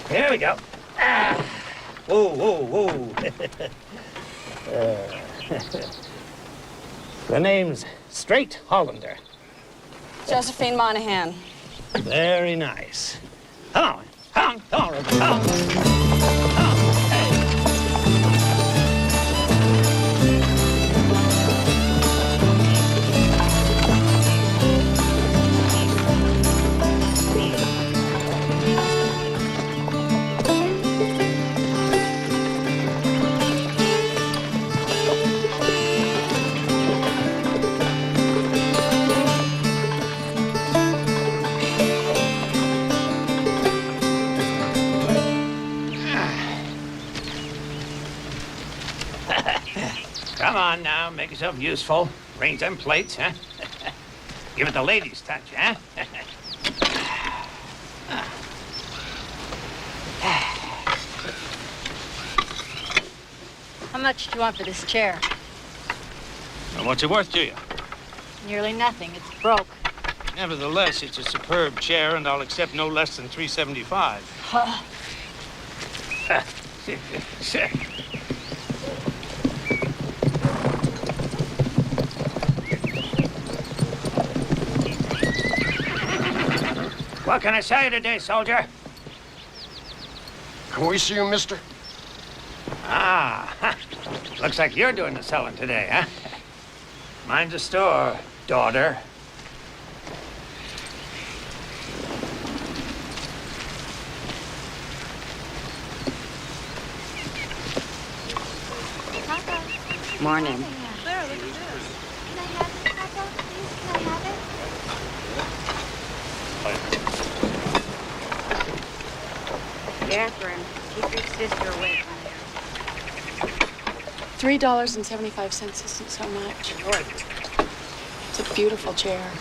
Here we go. Ah. Whoa, whoa, whoa. The name's Straight Hollander. Josephine Monahan. Very nice. Come on, come on, come on. Come on now, make yourself useful. Bring them plates, huh? Give it the ladies' touch, huh? How much do you want for this chair? Well, what's it worth to you? Nearly nothing. It's broke. Nevertheless, it's a superb chair, and I'll accept no less than $3.75. Huh. What can I say today, soldier? Can we see you, mister? Ah, looks like you're doing the selling today, huh? Mind the store, daughter. Morning. There, look at this. Can I have this, Papa? Please, can I have it? Catherine, keep your sister away from here. $3.75 isn't so much. It's a beautiful chair.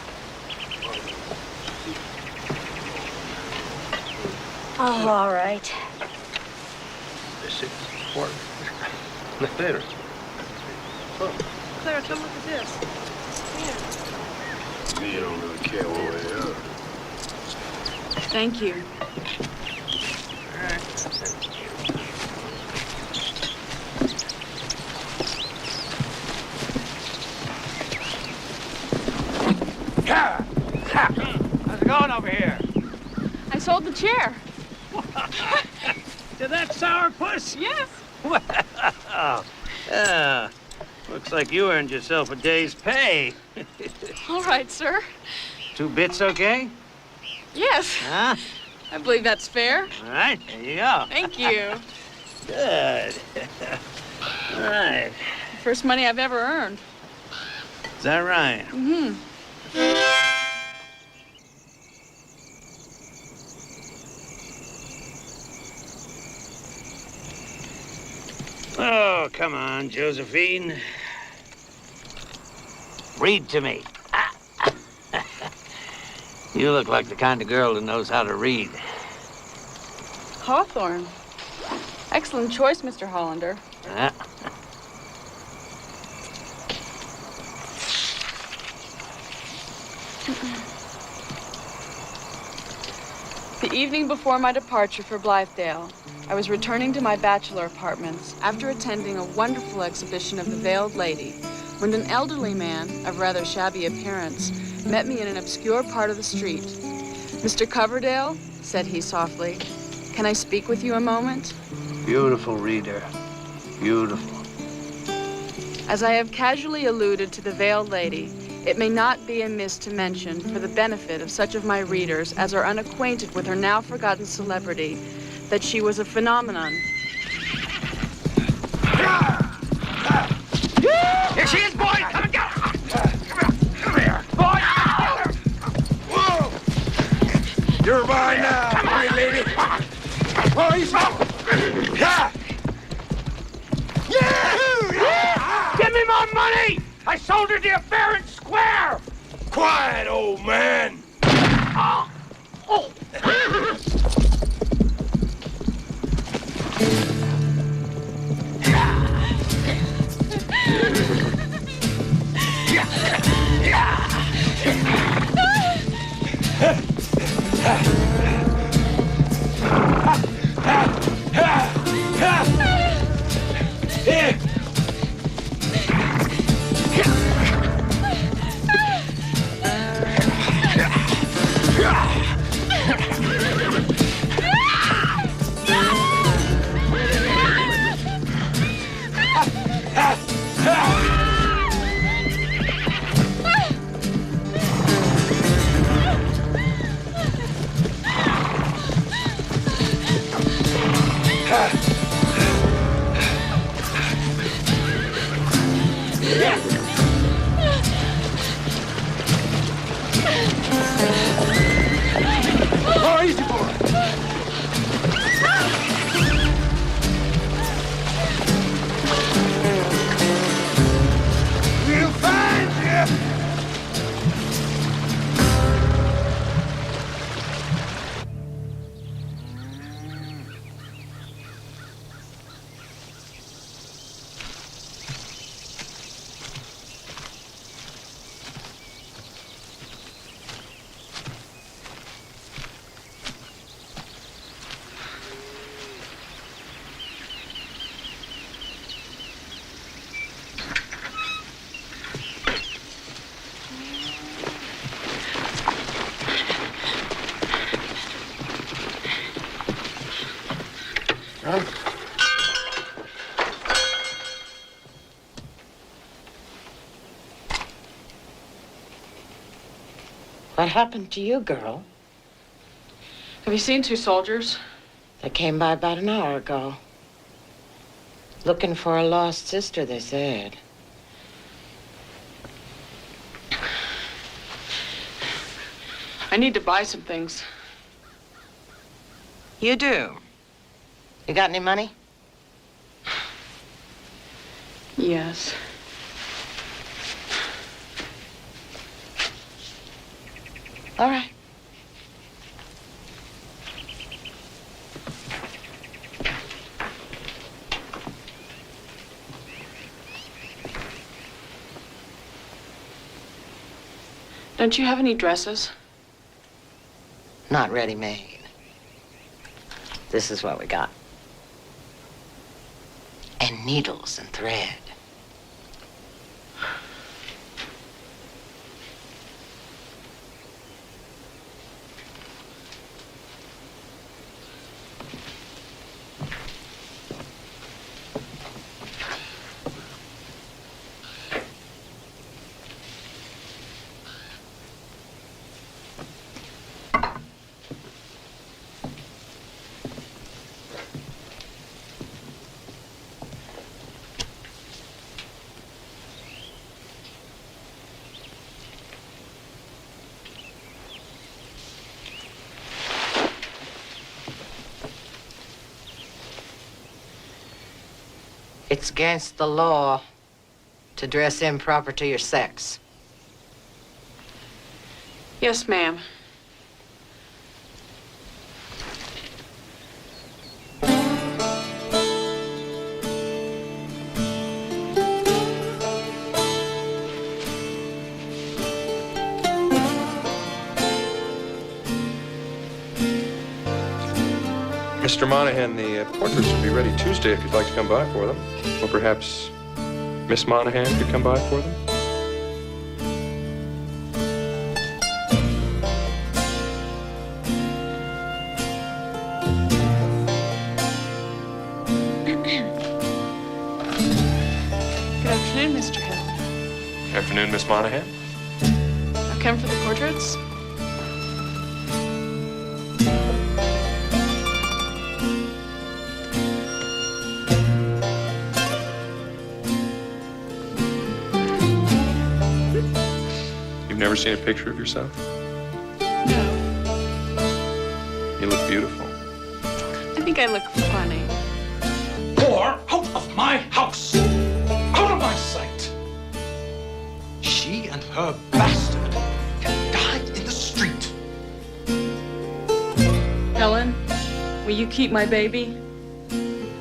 Oh, all right. Later. Claire, come look at this. Here. You don't really care one way or the other. Thank you. How's it going over here? I sold the chair. To that sourpuss? Yes. Well, yeah. Looks like you earned yourself a day's pay. All right, sir. 2 bits, okay? Yes. Huh? I believe that's fair. All right, there you go. Thank you. Good. All right. First money I've ever earned. Is that right? Mm-hmm. Oh, come on, Josephine. Read to me. You look like the kind of girl who knows how to read. Hawthorne. Excellent choice, Mr. Hollander. Huh? The evening before my departure for Blythedale, I was returning to my bachelor apartments after attending a wonderful exhibition of the Veiled Lady, when an elderly man of rather shabby appearance met me in an obscure part of the street. "Mr. Coverdale," said he softly, "can I speak with you a moment?" Beautiful reader. Beautiful. As I have casually alluded to the Veiled Lady, it may not be amiss to mention, for the benefit of such of my readers as are unacquainted with her now forgotten celebrity, that she was a phenomenon. Here she is, boy! Come and get her! Come here, boy! Whoa! You're mine now, Come on, lady. Boys! Give me my money! I sold her the affair and square! Quiet, old man. Oh. Oh. Huh? What happened to you, girl? Have you seen two soldiers? They came by about an hour ago. Looking for a lost sister, they said. I need to buy some things. You do? You got any money? Yes. All right. Don't you have any dresses? Not ready-made. This is what we got. And needles and thread. It's against the law to dress improper to your sex. Yes, ma'am. Mr. Monahan, the portraits will be ready Tuesday if you'd like to come by for them. Or perhaps Miss Monahan could come by for them? Good afternoon, Mr. Hill. Afternoon, Miss Monahan. I've come for the portraits. You've never seen a picture of yourself? No. You look beautiful. I think I look funny. Whore, out of my house! Out of my sight! She and her bastard can die in the street. Helen, will you keep my baby?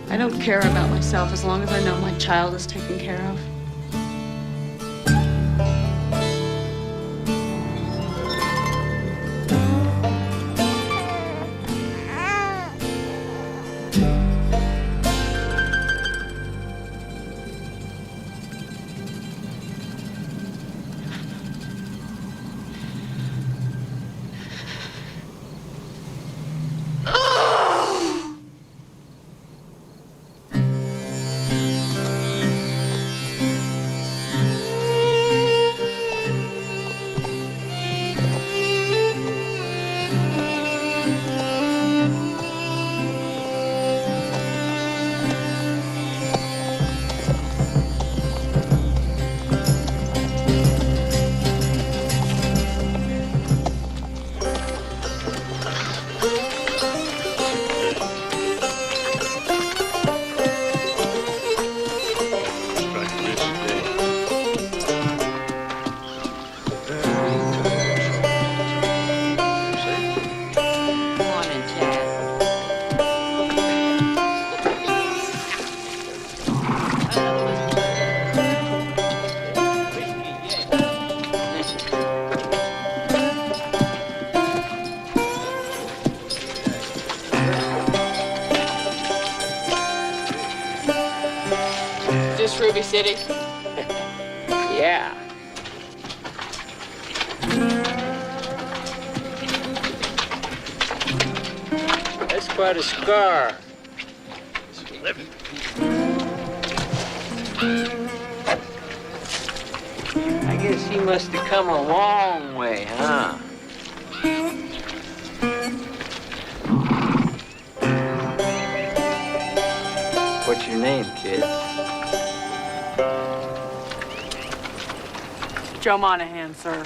I don't care about myself as long as I know my child is taken care of. Ruby City? Yeah. That's quite a scar. living. I guess he must have come a long way, huh? What's your name, kid? Joe Monahan, sir.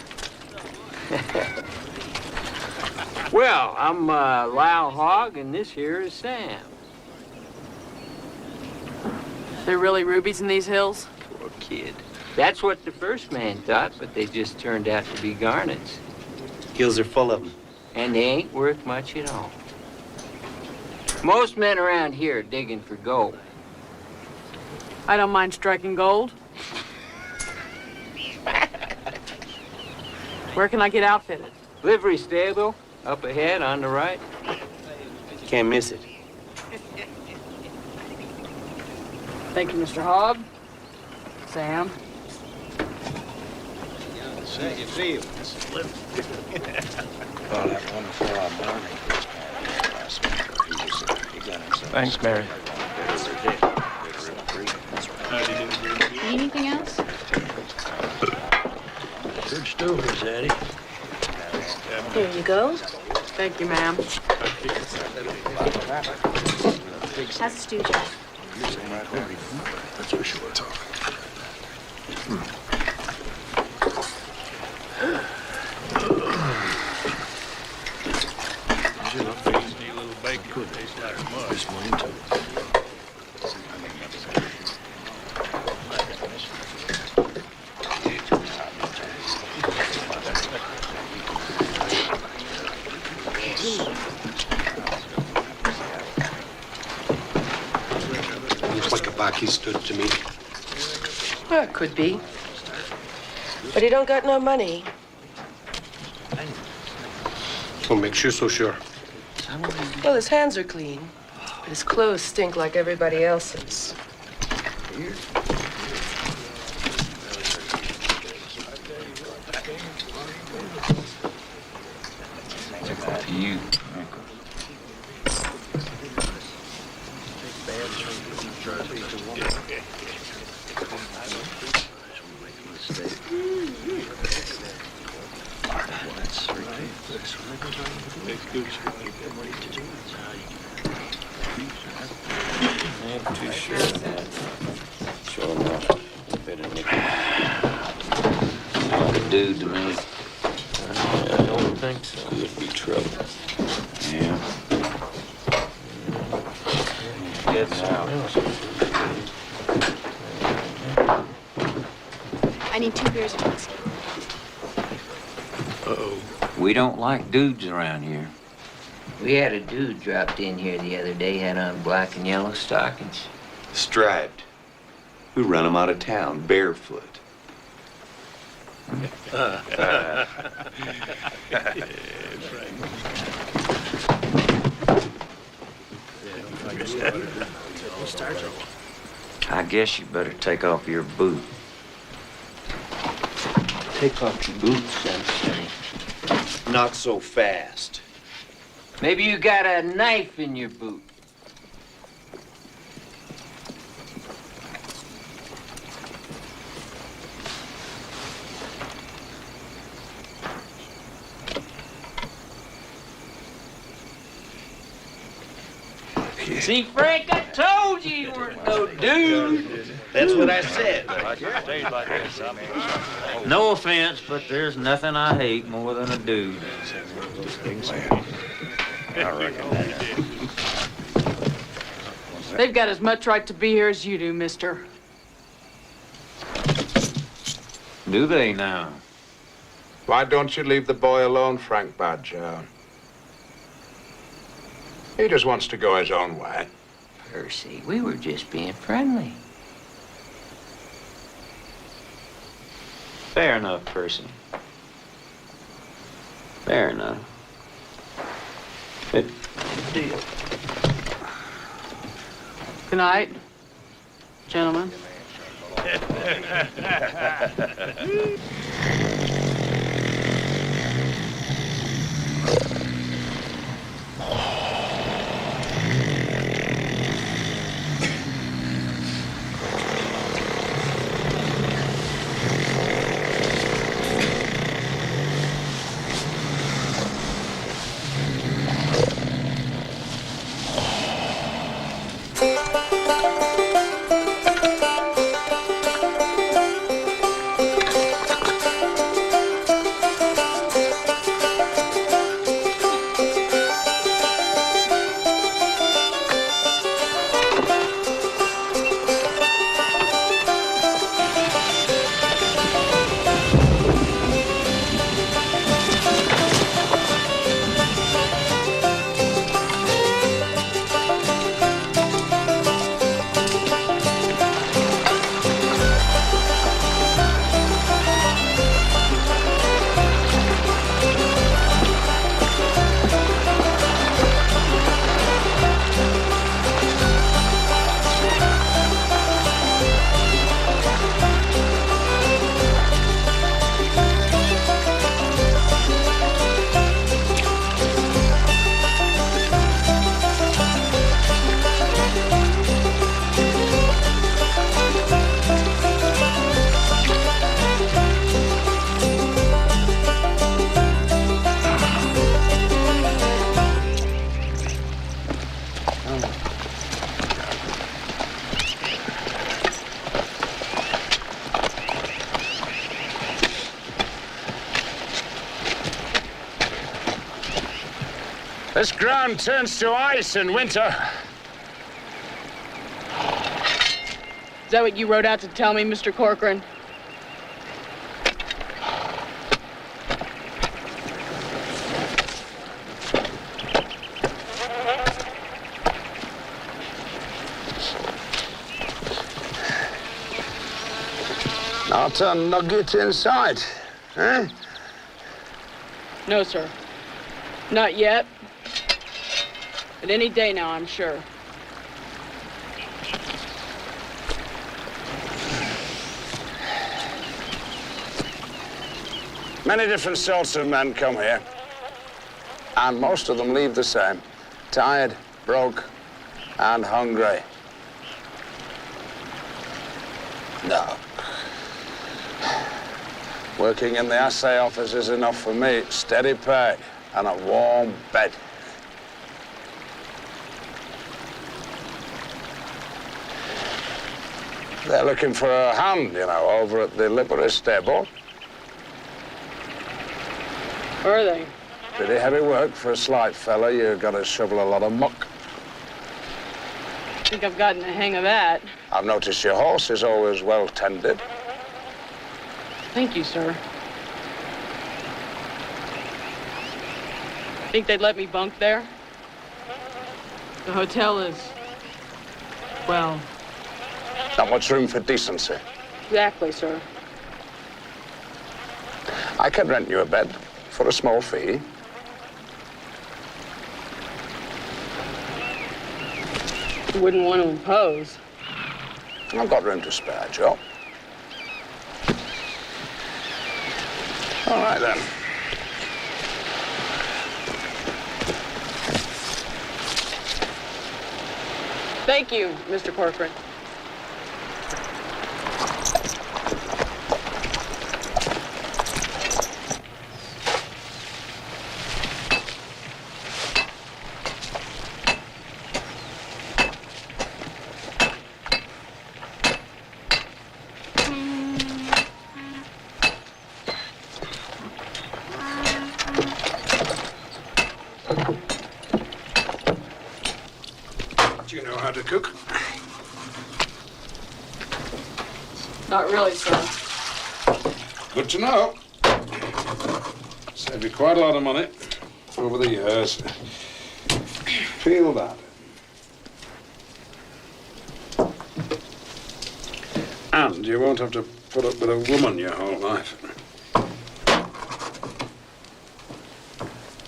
Well, I'm Lyle Hogg, and this here is Sam. There really rubies in these hills? Poor kid. That's what the first man thought, but they just turned out to be garnets. Hills are full of them. And they ain't worth much at all. Most men around here are digging for gold. I don't mind striking gold. Where can I get outfitted? Livery stable, up ahead on the right. Can't miss it. Thank you, Mr. Hogg. Sam. Thanks, Mary. Need anything else? Good stories, Eddie. Here you go. Thank you, ma'am. How's the stew, Jack? That's for sure, Tom. Looks like a Baki stood to me. Well, it could be. But he don't got no money. What makes you so sure? Well, his hands are clean. But his clothes stink like everybody else's. You. I'm too sure of that. Sure enough. Better nick Like a dude to me. I don't think so. Could be trouble. Yeah. Get out. I need 2 beers of whiskey. Uh-oh. We don't like dudes around here. We had a dude dropped in here the other day, had on black and yellow stockings. Striped. We run him out of town barefoot. I guess you better take off your boot. Take off your boots, Sunshine. Not so fast. Maybe you got a knife in your boot. See, Frank, I told you you weren't no dude. That's what I said. No offense, but there's nothing I hate more than a dude. I reckon that. They've got as much right to be here as you do, mister. Do they now? Why don't you leave the boy alone, Frank Badger? He just wants to go his own way. Percy, we were just being friendly. Fair enough, Percy. Fair enough. Deal. Good night, gentlemen. This ground turns to ice in winter. Is that what you wrote out to tell me, Mr. Corcoran? Not a nugget in sight, eh? No, sir. Not yet. But any day now, I'm sure. Many different sorts of men come here. And most of them leave the same. Tired, broke, and hungry. No. Working in the assay office is enough for me. Steady pay and a warm bed. They're looking for a hand, you know, over at the livery stable. Are they? Pretty heavy work for a slight fella. You've got to shovel a lot of muck. I think I've gotten the hang of that. I've noticed your horse is always well tended. Thank you, sir. Think they'd let me bunk there? The hotel is, well... Not much room for decency. Exactly, sir. I could rent you a bed for a small fee. You wouldn't want to impose. I've got room to spare, Joe. All right, then. Thank you, Mr. Corcoran. Do you know how to cook? Not really, sir. Good to know. Saved you quite a lot of money over the years. Feel that. And you won't have to put up with a woman your whole life.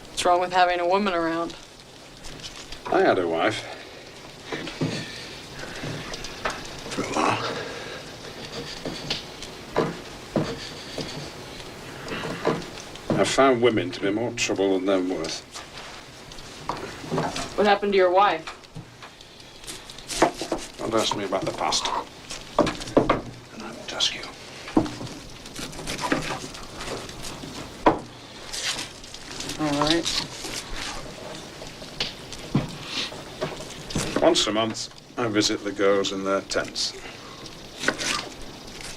What's wrong with having a woman around? I had a wife. For a while. I found women to be more trouble than they're worth. What happened to your wife? Don't ask me about the past. And I won't ask you. All right. Once a month, I visit the girls in their tents.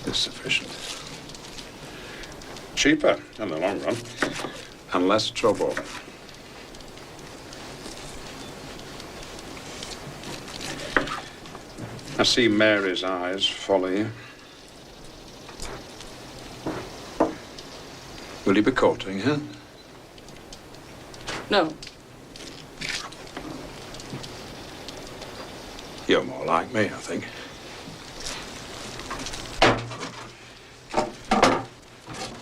It's sufficient. Cheaper in the long run, and less trouble. I see Mary's eyes follow you. Will you be courting her? No. You're more like me, I think.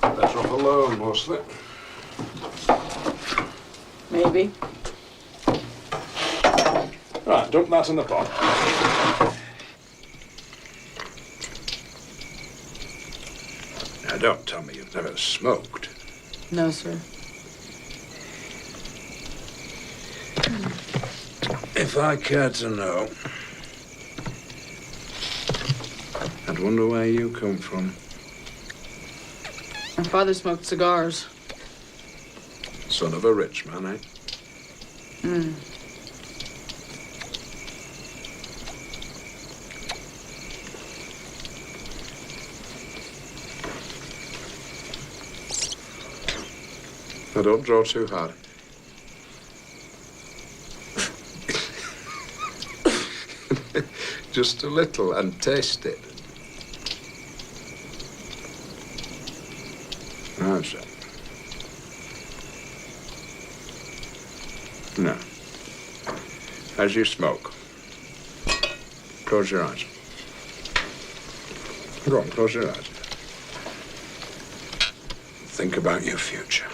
Better off alone, mostly. Maybe. Right, dump that in the pot. Now, don't tell me you've never smoked. No, sir. If I cared to know, I'd wonder where you come from. My father smoked cigars. Son of a rich man, eh? Now, don't draw too hard. Just a little and taste it. That's it. Now, as you smoke, close your eyes. Go on, close your eyes. Think about your future.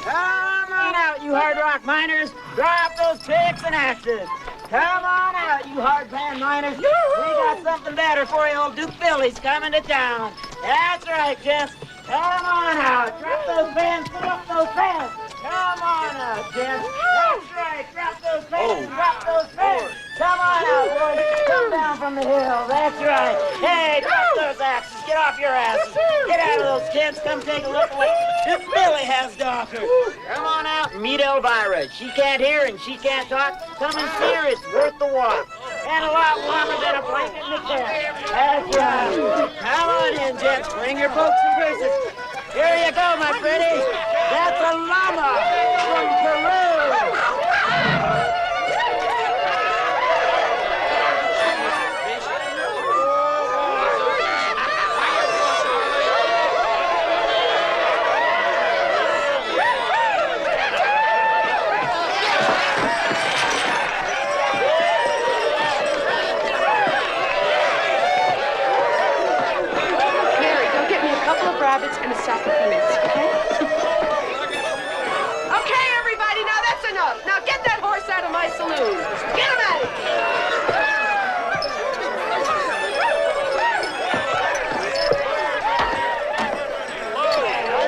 Come on out, you hard rock miners. Drop those picks and axes. Come on out, you hard pan miners. We got something better for you. Old Duke Billy's coming to town. That's right, gents. Come on out. Drop those pans, put up those pans. Come on out, gents. That's right. Drop those pans, drop those pans. Come on out, boys. Come down from the hill. That's right. Hey, drop those axes. Get off your asses. Get out of those kids. Come take a look at what Duke Billy has to offer. Come on out and meet Elvira. She can't hear and she can't talk. Come and see her. It's worth the walk. And a lot warmer than a blanket in the tent. That's right. Come on in, gents. Bring your folks and purses. Here you go, my pretty. That's a llama from Peru. Rabbits and a sack of peanuts, okay? Okay, everybody, now that's enough. Now get that horse out of my saloon. Get him out of here.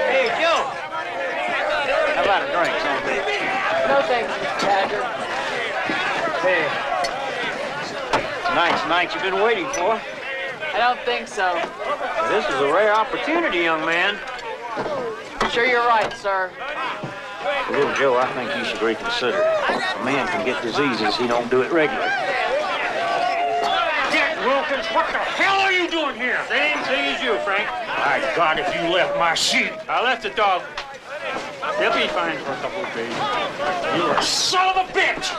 Hey, Joe. How about a drink, son? No thanks, Mr. Badger. Hey. Night you've been waiting for. I don't think so. This is a rare opportunity, young man. Sure you're right, sir. Little Joe, I think you should reconsider. A man can get diseases, he don't do it regularly. Jack Wilkins, what the hell are you doing here? Same thing as you, Frank. My God, if you left my sheep. I left the dog. He'll be fine for a couple of days. You're a son of a bitch!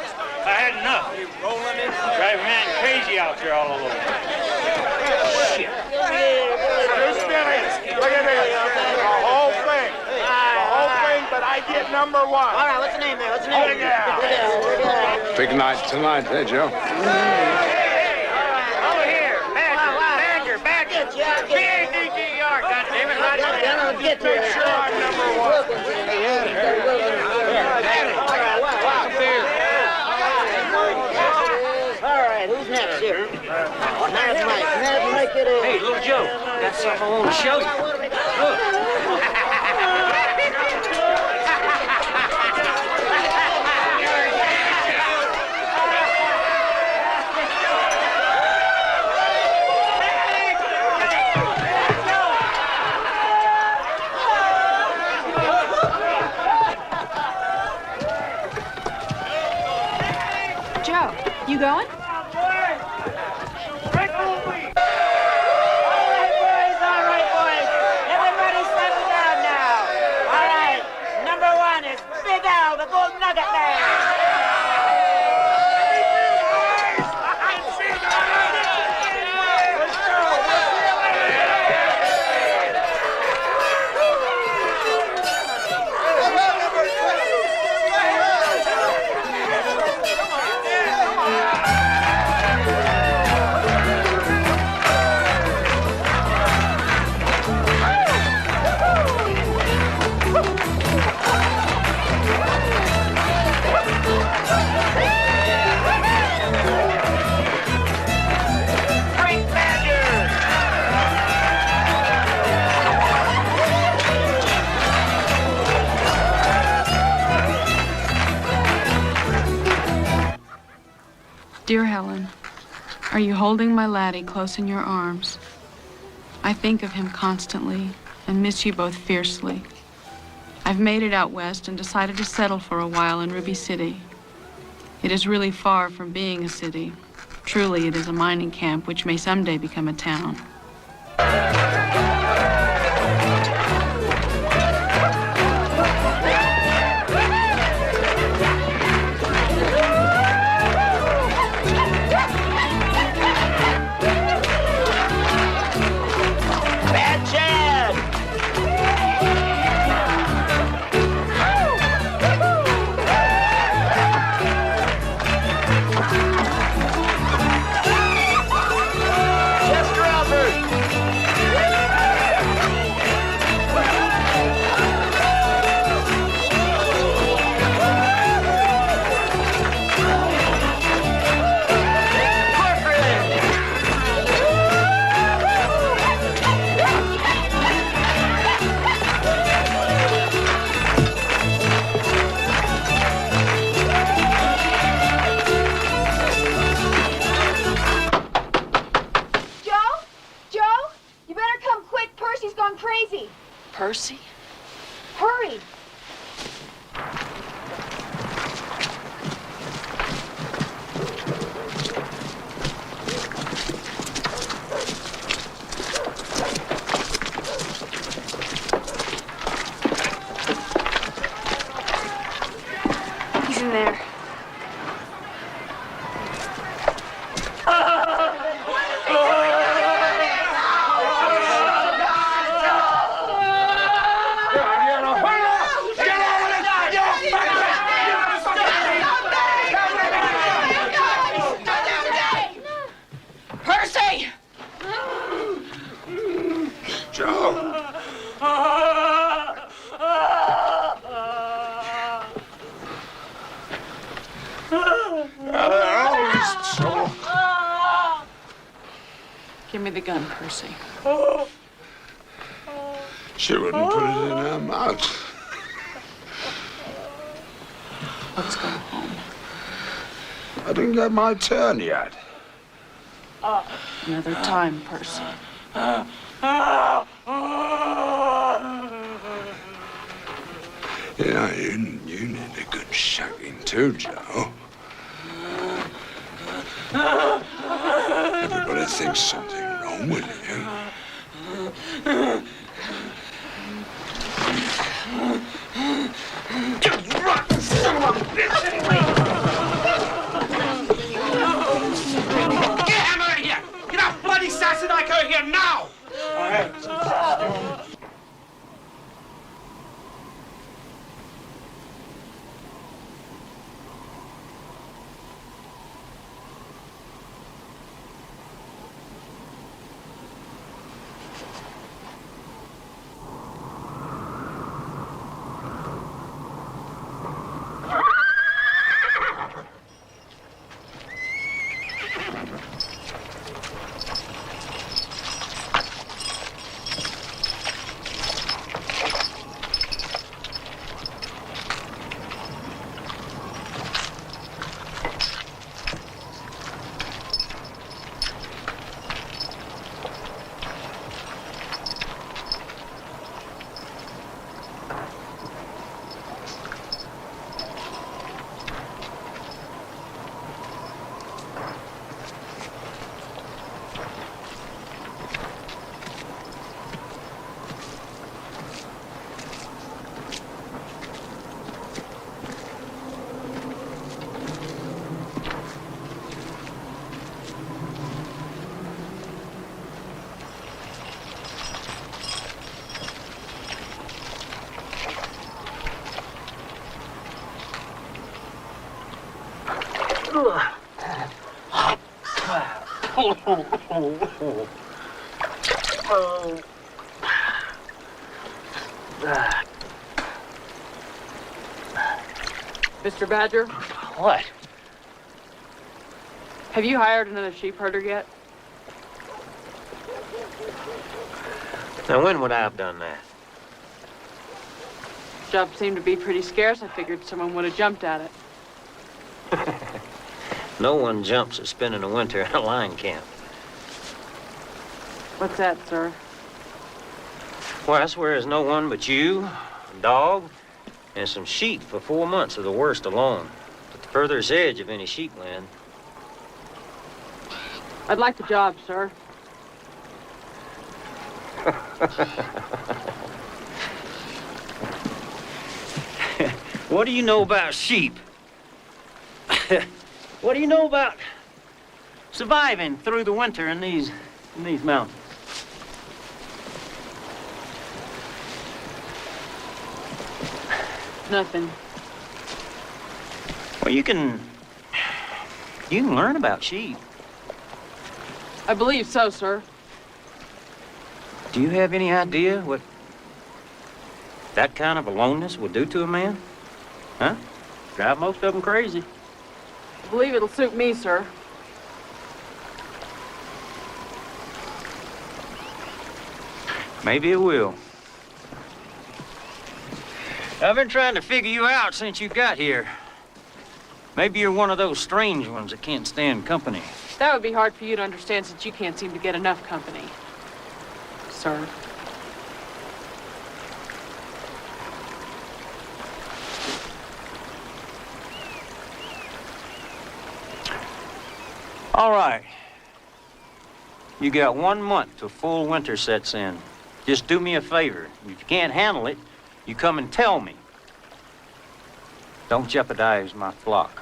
I had enough. Drive a man crazy out there all alone. Shit. Look at this. The whole thing. The whole thing, but I get number one. All right, what's the name there? What's the name? Big night tonight, eh, Joe? Over here. Badger. B-A-D-G-E-R, goddammit. Right in Get to it. Sure, I'm number one. All right, who's next here? There's Mike. It is. Hey, little Joe, got something I want to show you. Look. Joe, you going? Dear Helen, are you holding my laddie close in your arms? I think of him constantly and miss you both fiercely. I've made it out west and decided to settle for a while in Ruby City. It is really far from being a city. Truly, it is a mining camp which may someday become a town. Percy? Hurry! He's in there. Give me the gun, Percy. She wouldn't put it in her mouth. Let's go home. I didn't get my turn yet. Another time, Percy. Yeah, you need a good shagging too, Joe. Everybody thinks something wrong with you. You rotten son of a bitch, anyway! Get him out of here! Get that bloody Sassenike out of here now! All right. Mr. Badger? What? Have you hired another sheep herder yet? Now, when would I have done that? Job seemed to be pretty scarce. I figured someone would have jumped at it. No one jumps at spending a winter in a lion camp. What's that, sir? Well, that's where there's no one but you, a dog, and some sheep for 4 months of the worst alone. At the furthest edge of any sheepland. I'd like the job, sir. What do you know about sheep? What do you know about surviving through the winter in these mountains? Nothing. Well, you can learn about sheep. I believe so, sir. Do you have any idea what that kind of aloneness would do to a man? Huh? Drive most of them crazy. I believe it'll suit me, sir. Maybe it will. I've been trying to figure you out since you got here. Maybe you're one of those strange ones that can't stand company. That would be hard for you to understand since you can't seem to get enough company, sir. All right. You got 1 month till full winter sets in. Just do me a favor. If you can't handle it, you come and tell me. Don't jeopardize my flock.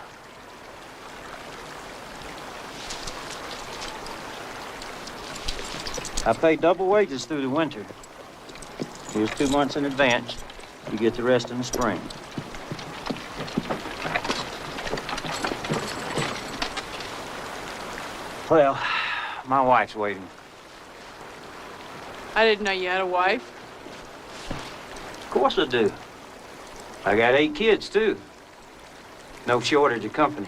I pay double wages through the winter. Here's 2 months in advance. You get the rest in the spring. Well, my wife's waiting. I didn't know you had a wife. Of course I do. I got 8 kids, too. No shortage of company.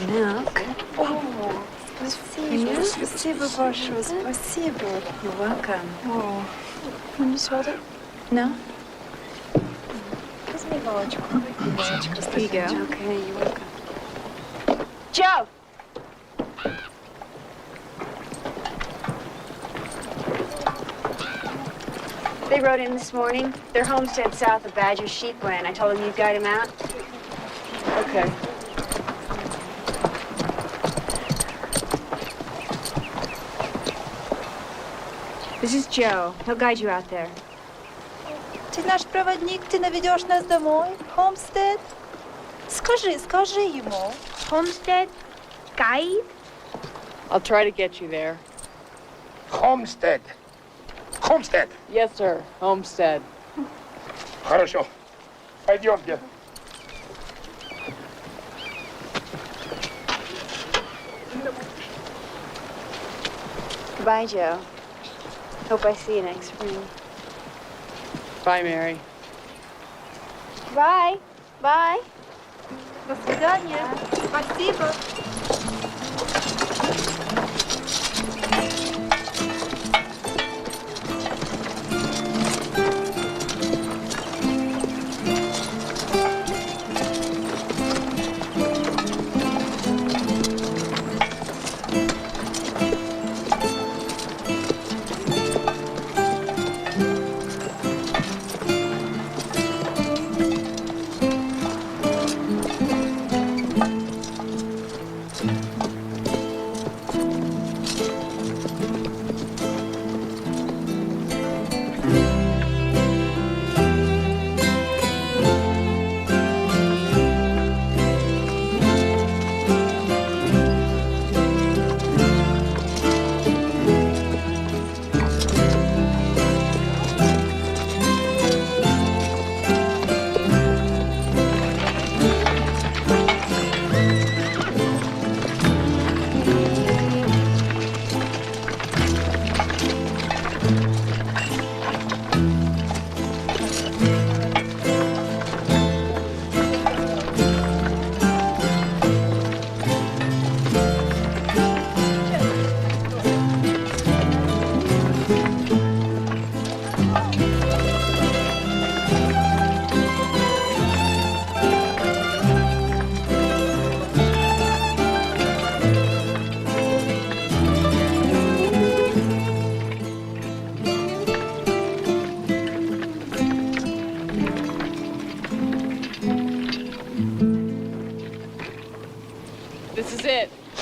Milk. Спасибо. Спасибо большое. Спасибо. You're welcome. Oh. Can you swallow it? No? Возьми булочку. Here you go. Okay, you're welcome. Joe! They rode in this morning. Their homestead south of Badger's sheep land. I told them you'd guide them out. Okay. This is Joe. He'll guide you out there. Ты наш проводник, ты наведешь нас домой, Homestead? Скажи ему. Homestead? Guide? I'll try to get you there. Homestead. Homestead. Yes, sir. Homestead. Хорошо. Пойдемте. Goodbye, Joe. Hope I see you next spring. Bye, Mary. Bye. Bye. До свидания. Спасибо.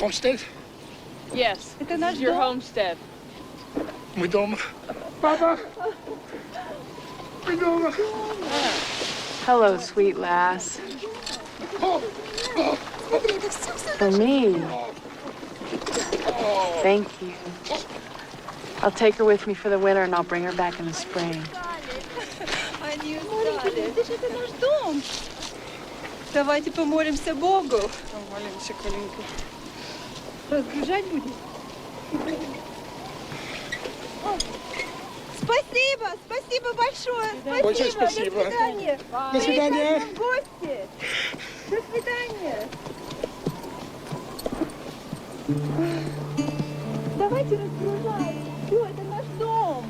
homestead? Yes, this is your homestead. Мы дома. Папа! Мы дома. Hello, sweet lass. For me. Thank you. I'll take her with me for the winter and I'll bring her back in the spring. Они устали. Это наш дом. Давайте помолимся Богу. Помолимся, Коленька. Разгружать будем? Спасибо, спасибо большое. Большое спасибо. До свидания. До свидания. Приезжайте в гости. До свидания. Давайте разгружать. Все, это наш дом.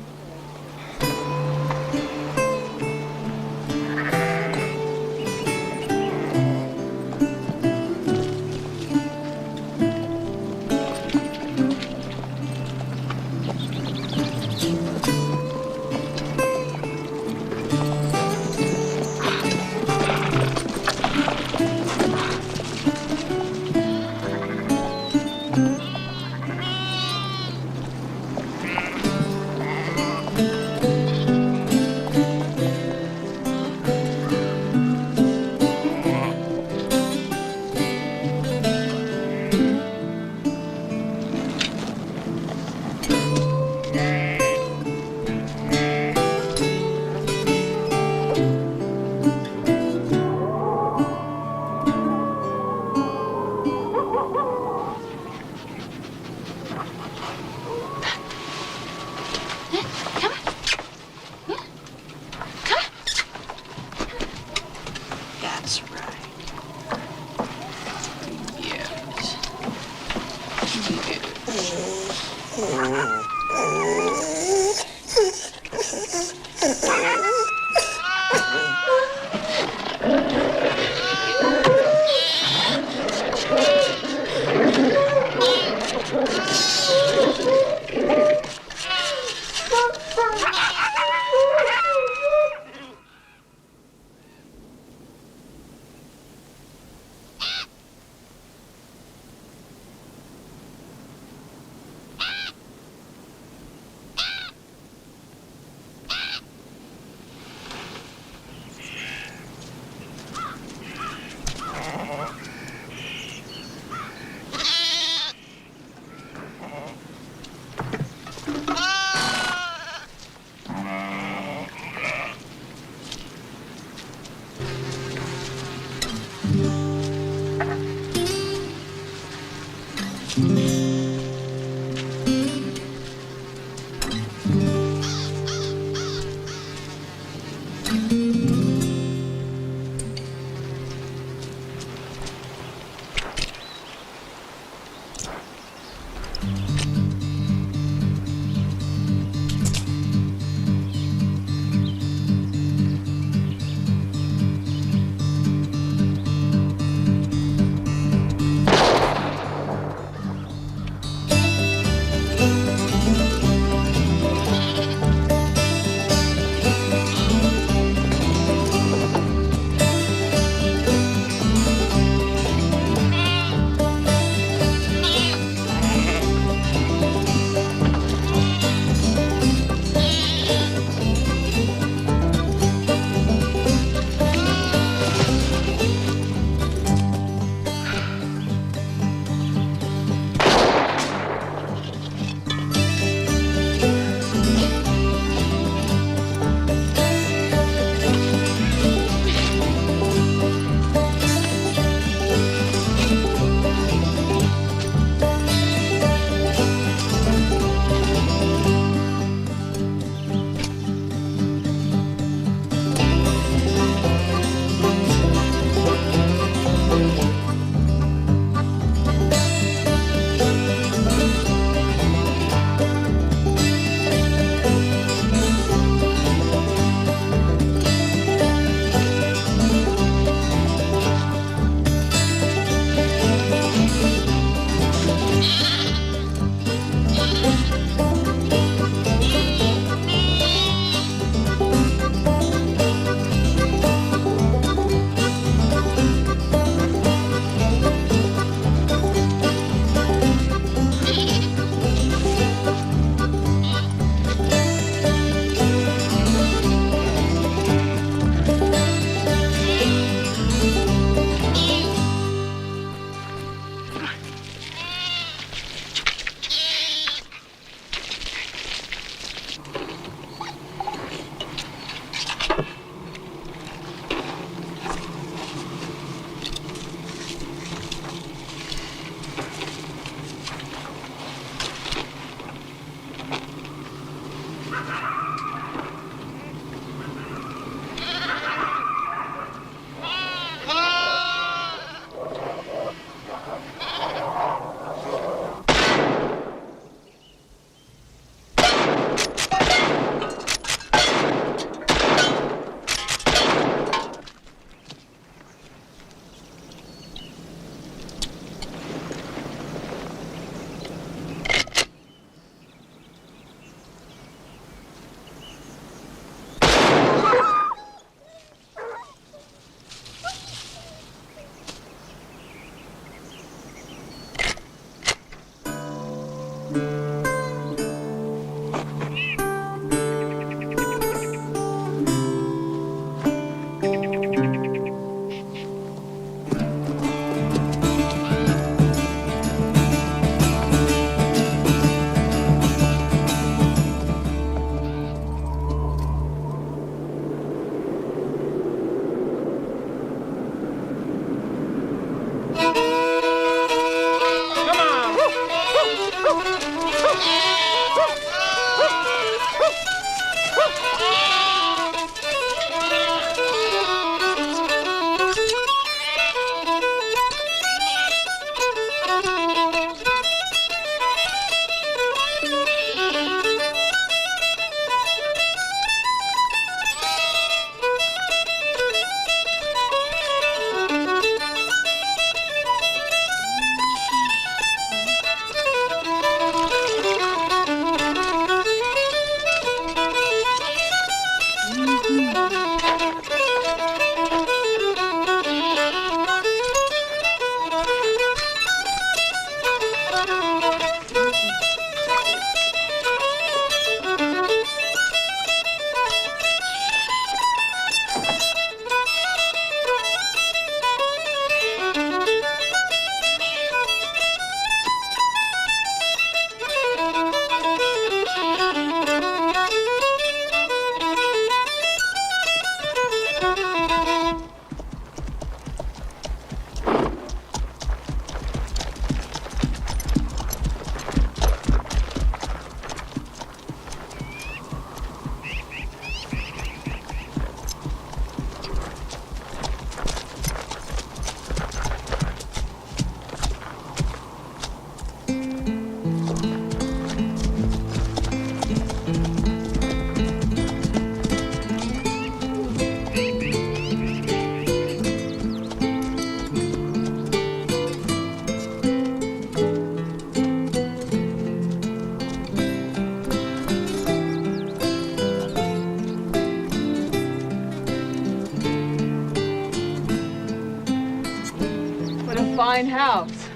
Fine house.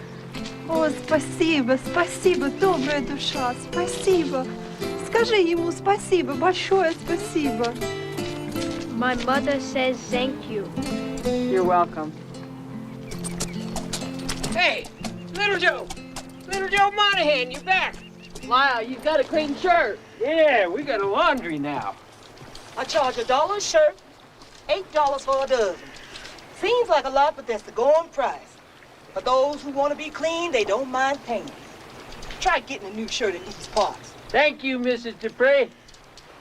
О, спасибо, спасибо, добрая душа, спасибо. Скажи ему спасибо, большое спасибо. My mother says thank you. You're welcome. Hey, Little Joe Monahan, you back? Lyle, you've got a clean shirt. Yeah, we got a laundry now. I charge $1 a shirt, $8 for a dozen. Seems like a lot, but that's the going price. For those who want to be clean, they don't mind paying. Try getting a new shirt in these parts. Thank you, Mrs. Dupree.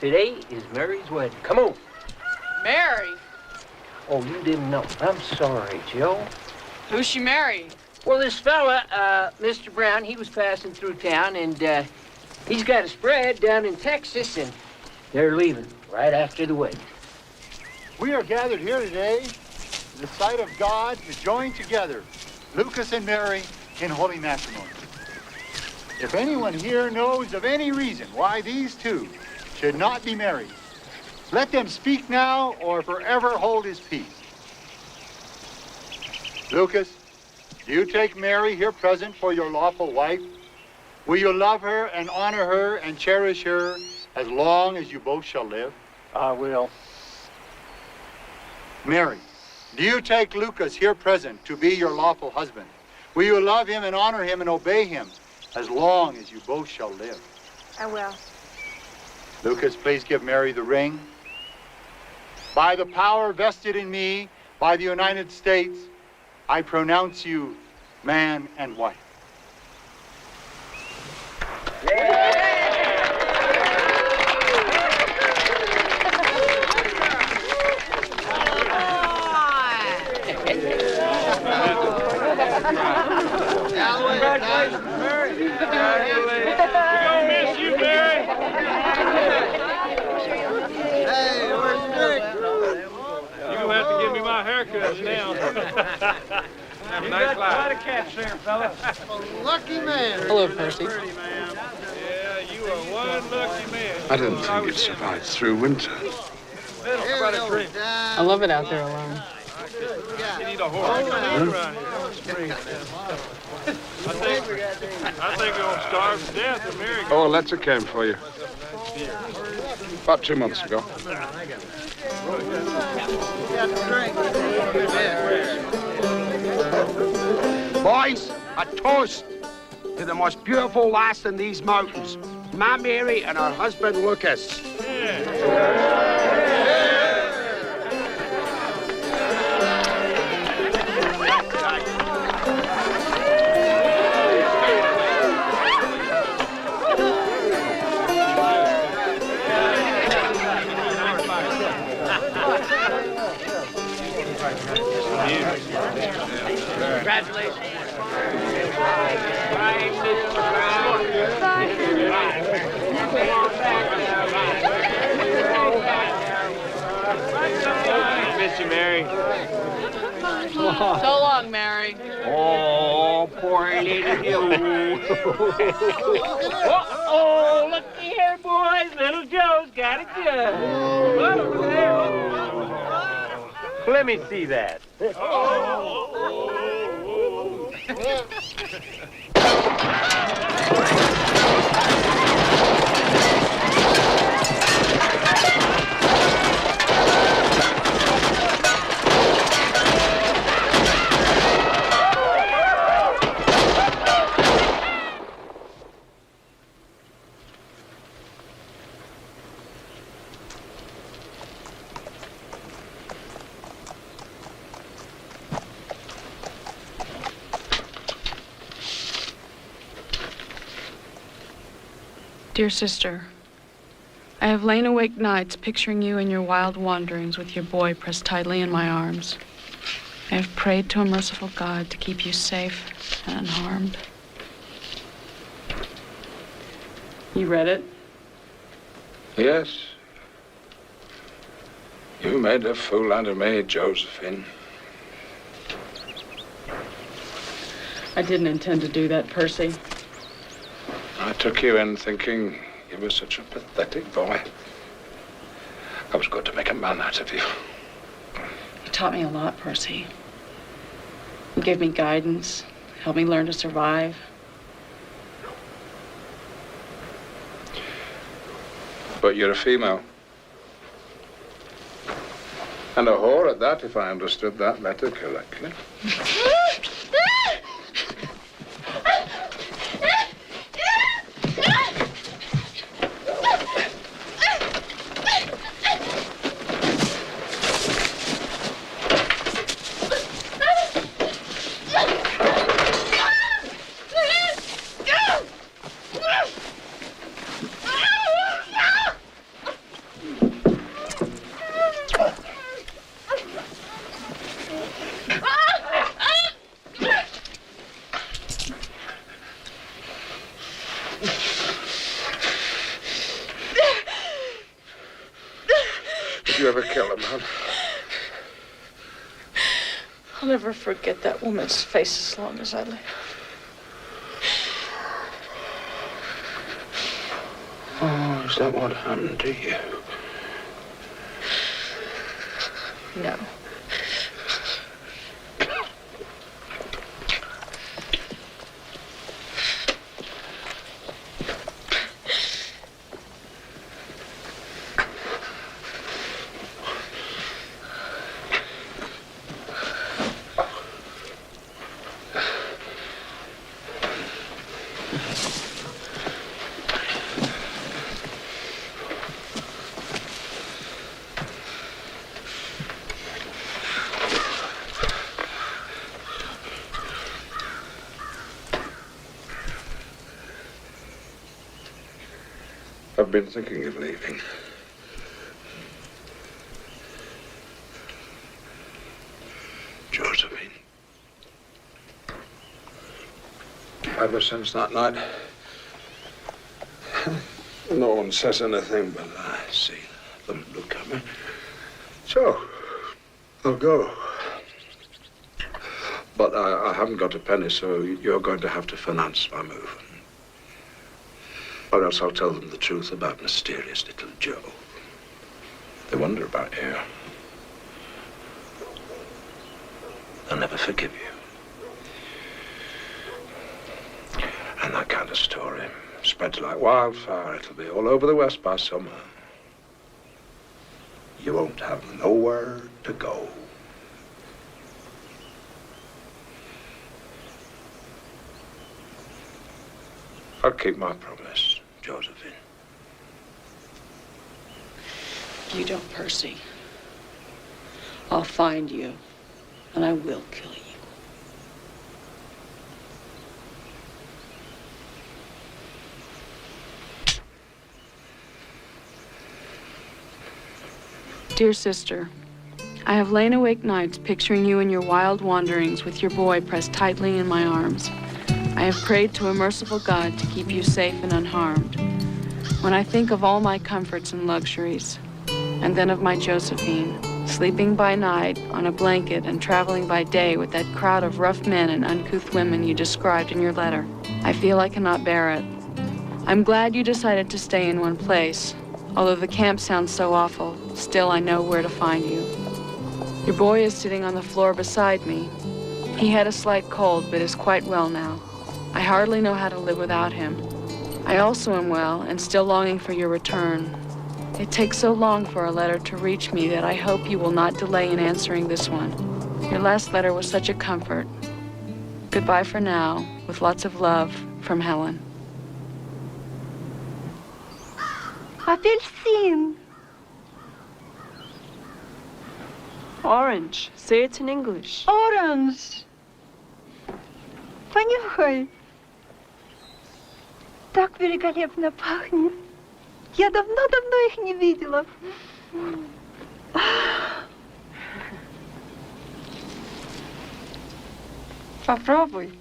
Today is Mary's wedding. Come on. Mary? Oh, you didn't know. I'm sorry, Joe. Who's she marrying? Well, this fella, Mr. Brown, he was passing through town, and he's got a spread down in Texas, and they're leaving right after the wedding. We are gathered here today in the sight of God to join together Lucas and Mary in holy matrimony. If anyone here knows of any reason why these two should not be married, let them speak now or forever hold his peace. Lucas, do you take Mary here present for your lawful wife? Will you love her and honor her and cherish her as long as you both shall live? I will. Mary, do you take Lucas here present to be your lawful husband? Will you love him and honor him and obey him as long as you both shall live? I will. Lucas, please give Mary the ring. By the power vested in me by the United States, I pronounce you man and wife. Yeah. there, fella. Lucky man. Hello, Percy. Yeah, you are one lucky man. I didn't think you'd survive through winter. I love it out there alone. You need a horse. Around here. I think you'll starve to death in America. Oh, a letter came for you. About 2 months ago. Boys, a toast to the most beautiful lass in these mountains, my Mary and her husband Lucas. Congratulations. Miss you, Mary. So long, Mary. Oh, poor little you. Oh, look here, boys. Little Joe's got it good. Let me see that. Dear sister, I have lain awake nights picturing you in your wild wanderings with your boy pressed tightly in my arms. I have prayed to a merciful God to keep you safe and unharmed. You read it? Yes. You made a fool out of me, Josephine. I didn't intend to do that, Percy. I took you in thinking you were such a pathetic boy. I was going to make a man out of you. You taught me a lot, Percy. You gave me guidance, helped me learn to survive. But you're a female. And a whore at that, if I understood that letter correctly. Did you ever kill a man? I'll never forget that woman's face as long as I live. Oh, is that what happened to you? No. I've been thinking of leaving. Josephine. Ever since that night, no one says anything, but I see them look at me. So, I'll go. But I haven't got a penny, so you're going to have to finance my move. Or else I'll tell them the truth about mysterious little Joe. They wonder about you. They'll never forgive you. And that kind of story spreads like wildfire. It'll be all over the West by summer. You won't have nowhere to go. I'll keep my promise, Josephine. You don't, Percy. I'll find you, and I will kill you. Dear sister, I have lain awake nights picturing you in your wild wanderings with your boy pressed tightly in my arms. I have prayed to a merciful God to keep you safe and unharmed. When I think of all my comforts and luxuries, and then of my Josephine, sleeping by night on a blanket and traveling by day with that crowd of rough men and uncouth women you described in your letter, I feel I cannot bear it. I'm glad you decided to stay in one place. Although the camp sounds so awful, still I know where to find you. Your boy is sitting on the floor beside me. He had a slight cold, but is quite well now. I hardly know how to live without him. I also am well and still longing for your return. It takes so long for a letter to reach me that I hope you will not delay in answering this one. Your last letter was such a comfort. Goodbye for now, with lots of love, from Helen. Апельсин. Orange. Say it in English. Orange. Понюхай. Так великолепно пахнет. Я давно-давно их не видела. Попробуй.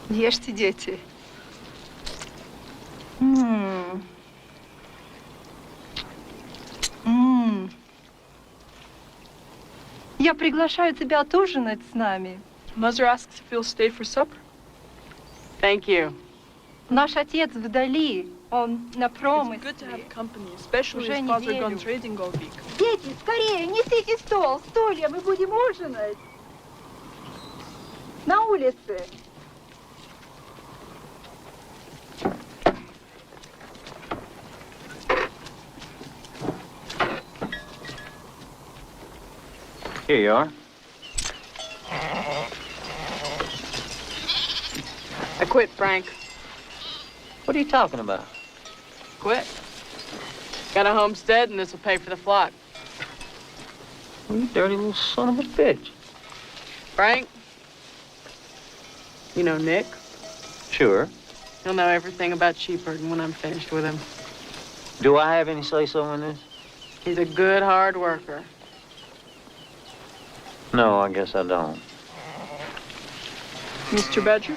Ешьте, дети. Я приглашаю тебя отужинать с нами. Mother asks if you'll stay for supper. Thank you. Наш отец вдали, он на промысле. It's good to have company, especially Уже if father неделю. gone trading all week. Дети, скорее, несите стол, стулья, мы будем ужинать. На улице. Here you are. I quit, Frank. What are you talking about? Quit. Got a homestead, and this will pay for the flock. You dirty little son of a bitch. Frank? You know Nick? Sure. He'll know everything about sheepherding when I'm finished with him. Do I have any say-so in this? He's a good, hard worker. No, I guess I don't. Mr. Badger?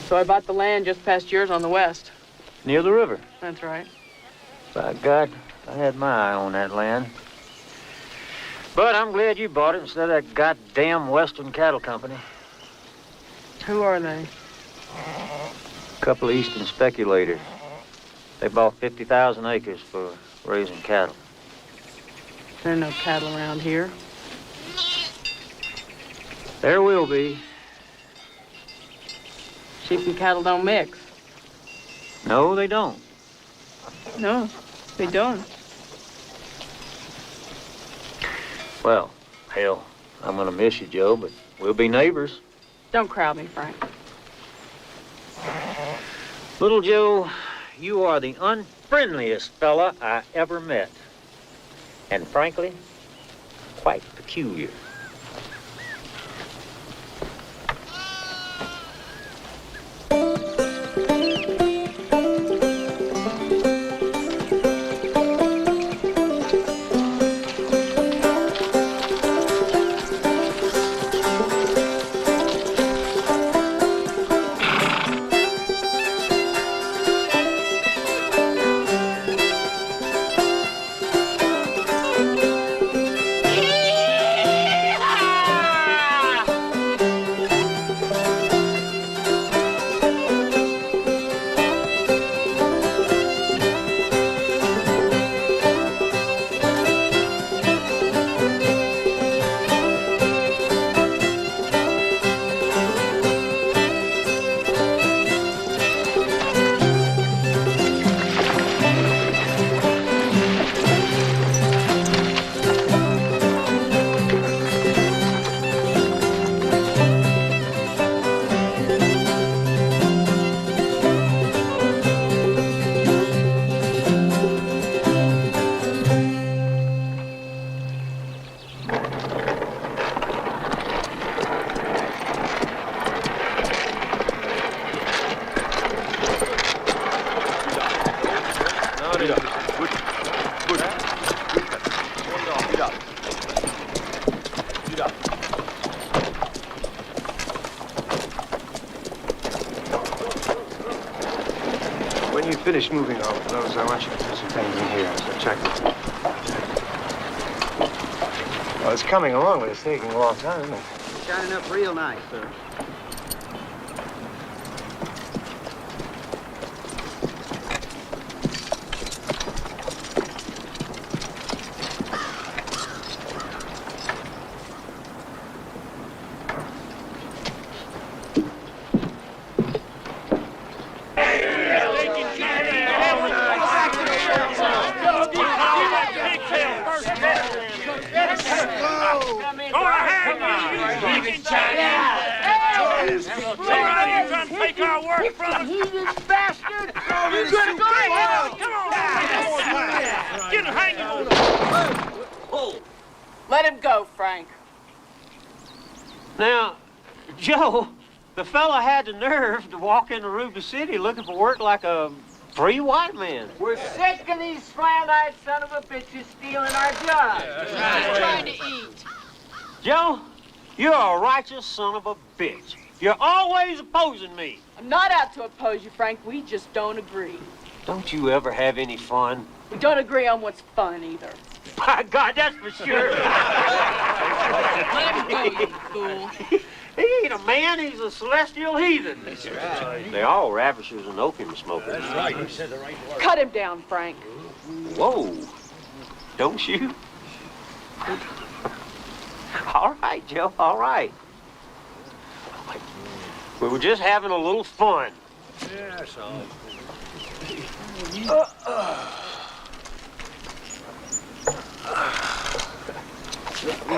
So I bought the land just past yours on the west. Near the river. That's right. By God, I had my eye on that land. But I'm glad you bought it instead of that goddamn Western Cattle Company. Who are they? A couple of Eastern speculators. They bought 50,000 acres for raising cattle. There are no cattle around here. There will be. Sheep and cattle don't mix. No, they don't. No, they don't. Well, hell, I'm gonna miss you, Joe, but we'll be neighbors. Don't crowd me, Frank. Little Joe, you are the unfriendliest fella I ever met. And frankly, quite peculiar. finished moving all of those. I want you to put some things in here. So check it. Well, it's coming along, but it's taking a long time, isn't it? Shining up real nice, sir. Let him go, Frank. Now, Joe, the fella had the nerve to walk into Ruby City looking for work like a free white man. We're sick of these slant-eyed son of a bitches stealing our jobs. Just trying to eat. Joe, you're a righteous son of a bitch. You're always opposing me. I'm not out to oppose you, Frank. We just don't agree. Don't you ever have any fun? We don't agree on what's fun, either. By God, that's for sure. Let him go, you fool. He ain't a man, he's a celestial heathen. That's right. They're all ravishers and opium smokers. That's right, you said the right word. Cut him down, Frank. Whoa. Don't you? All right, Joe, all right. We were just having a little fun. Yeah, so.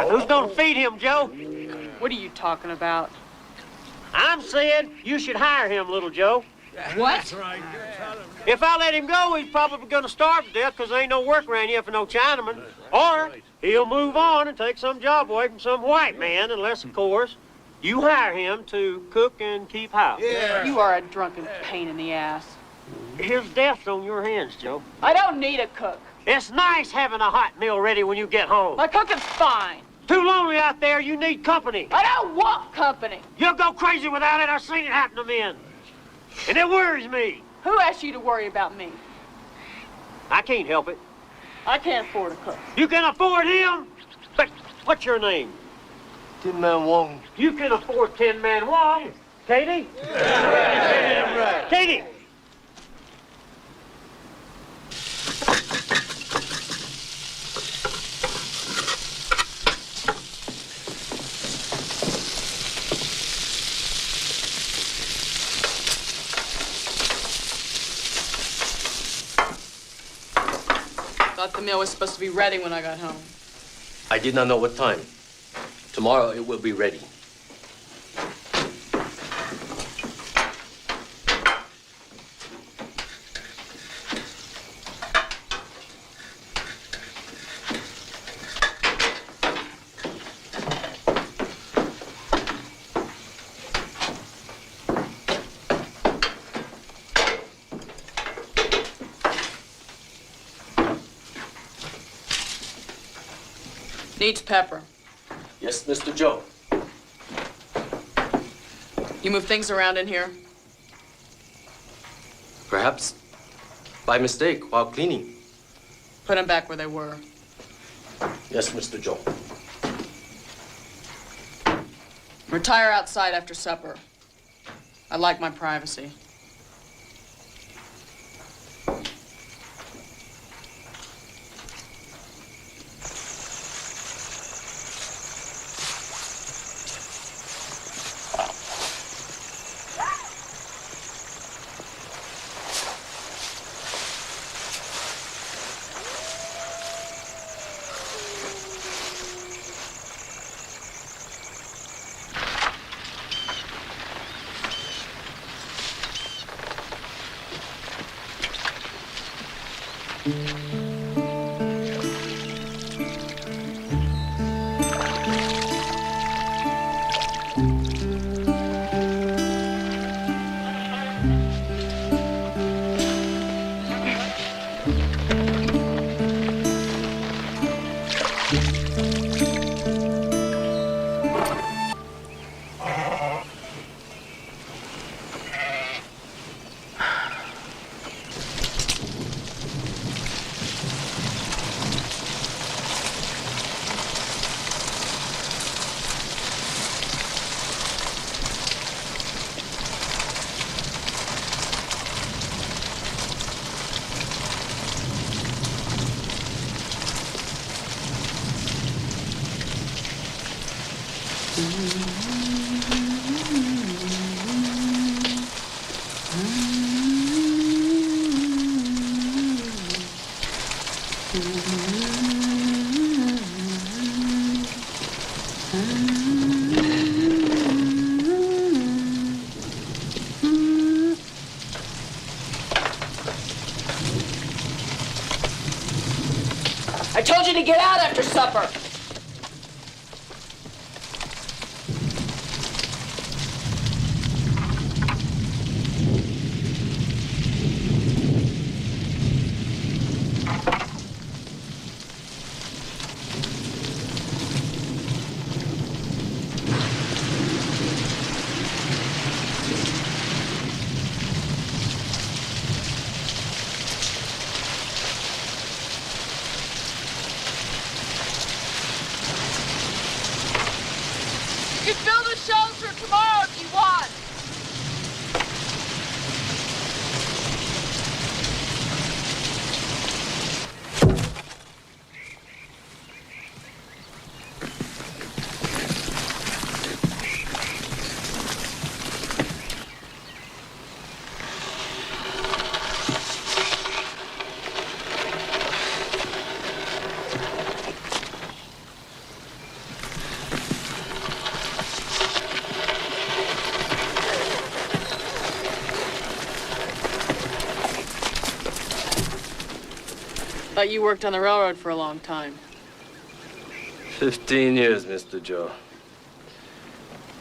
Who's gonna feed him, Joe? What are you talking about? I'm saying you should hire him, little Joe. What? That's right. If I let him go, he's probably gonna starve to death because there ain't no work around here for no Chinaman. Or he'll move on and take some job away from some white man, unless, of course, you hire him to cook and keep house. Yeah. You are a drunken pain in the ass. His death's on your hands, Joe. I don't need a cook. It's nice having a hot meal ready when you get home. My cooking's fine. Too lonely out there, you need company. I don't want company. You'll go crazy without it. I've seen it happen to men. And it worries me. Who asked you to worry about me? I can't help it. I can't afford a cook. You can afford him? But what's your name? Tin Man Wong. You can afford Tin Man Wong. Katie? Yeah. Katie! Thought the meal was supposed to be ready when I got home. I did not know what time. Tomorrow it will be ready. Needs pepper. Yes, Mr. Joe. You move things around in here? Perhaps by mistake while cleaning. Put them back where they were. Yes, Mr. Joe. Retire outside after supper. I like my privacy. I told you to get out after supper. You can build a shelter tomorrow if you want. Thought you worked on the railroad for a long time. 15 years, Mr. Joe.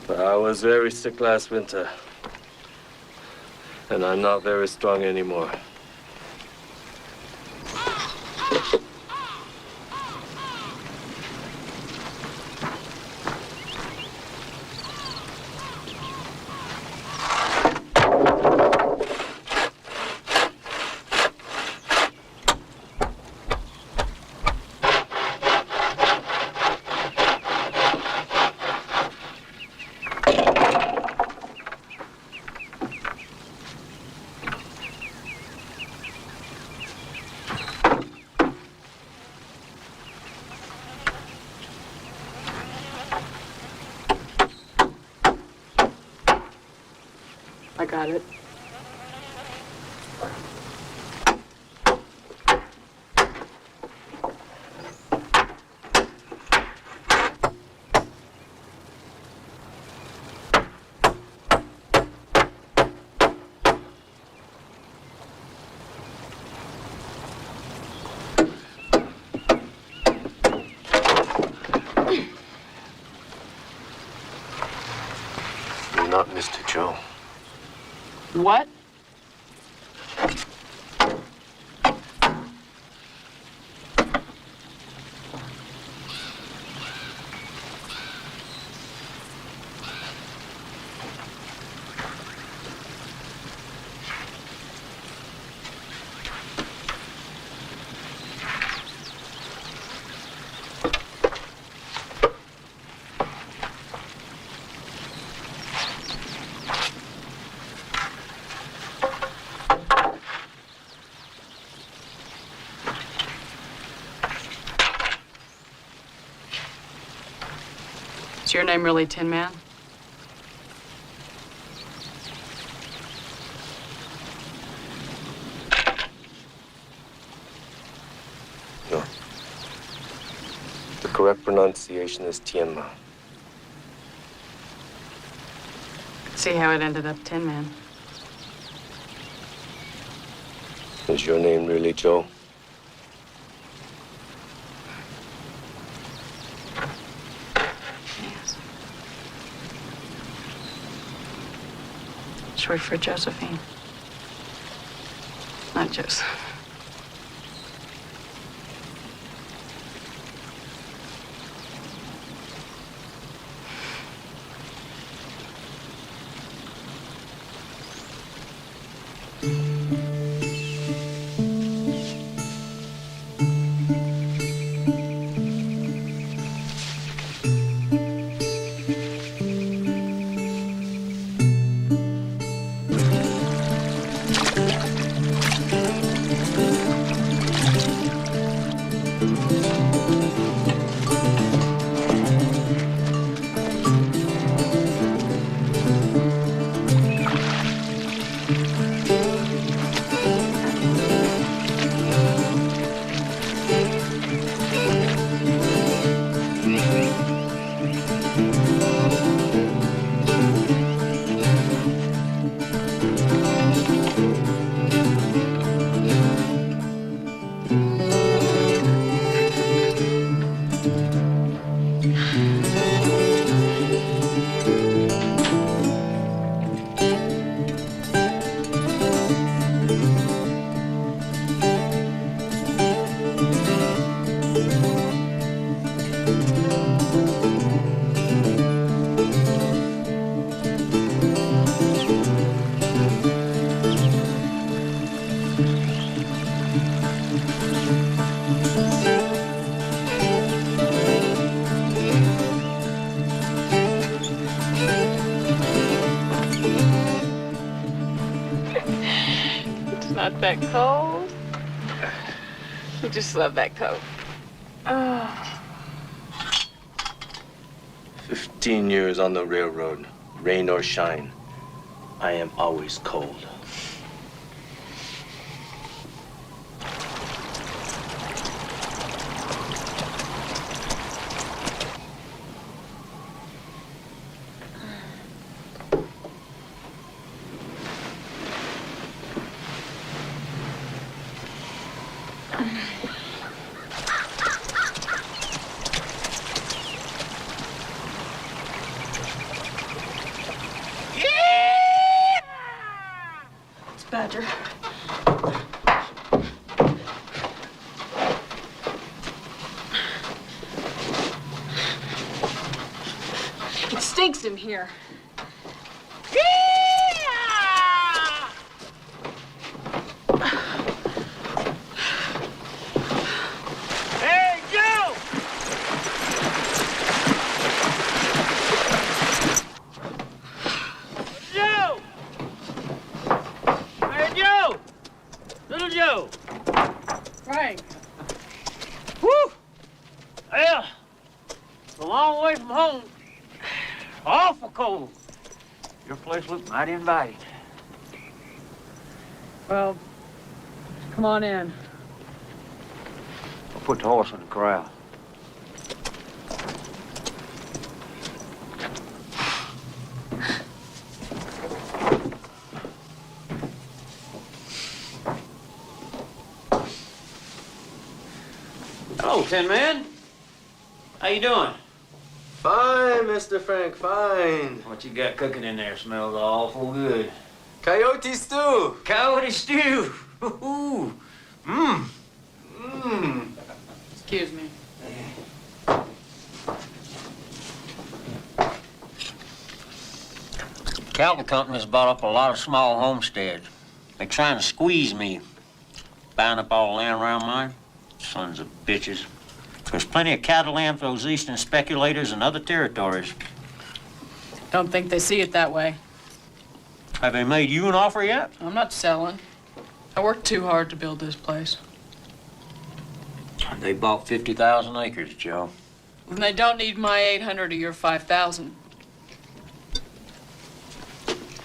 But I was very sick last winter. And I'm not very strong anymore. I got it. You're not Mr. Joe. What? Is your name really Tin Man? No. The correct pronunciation is Tienma. See how it ended up Tin Man. Is your name really Joe? Short for Josephine. Not Joseph. That cold? You just love that coat. Oh. 15 years on the railroad, rain or shine, I am always cold. Badger. It stinks in here. Hey, Joe! Joe! Hey, Joe! Little Joe! Frank. Woo! Well, it's a long way from home. Awful cold. Your place looked mighty inviting. Well, come on in. I'll put the horse in the corral. Hello, Tin Man. How you doing? Fine, Mr. Frank, fine. What you got cooking in there smells awful good. Coyote stew. Coyote stew. Ooh. Mmm. Mmm. Excuse me. Cattle company's bought up a lot of small homesteads. They're trying to squeeze me, buying up all the land around mine. Sons of bitches. There's plenty of cattle land for those eastern speculators and other territories. Don't think they see it that way. Have they made you an offer yet? I'm not selling. I worked too hard to build this place. They bought 50,000 acres, Joe. And they don't need my 800 or your 5,000.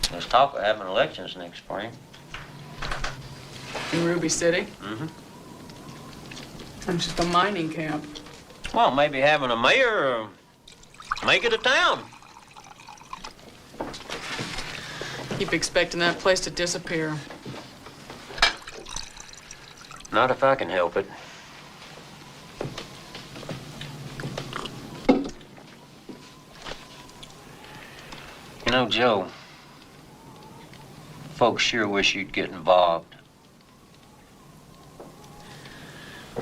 There's talk of having elections next spring. In Ruby City? Mm-hmm. It's just a mining camp. Well, maybe having a mayor make it a town. Keep expecting that place to disappear. Not if I can help it. You know, Joe, folks sure wish you'd get involved.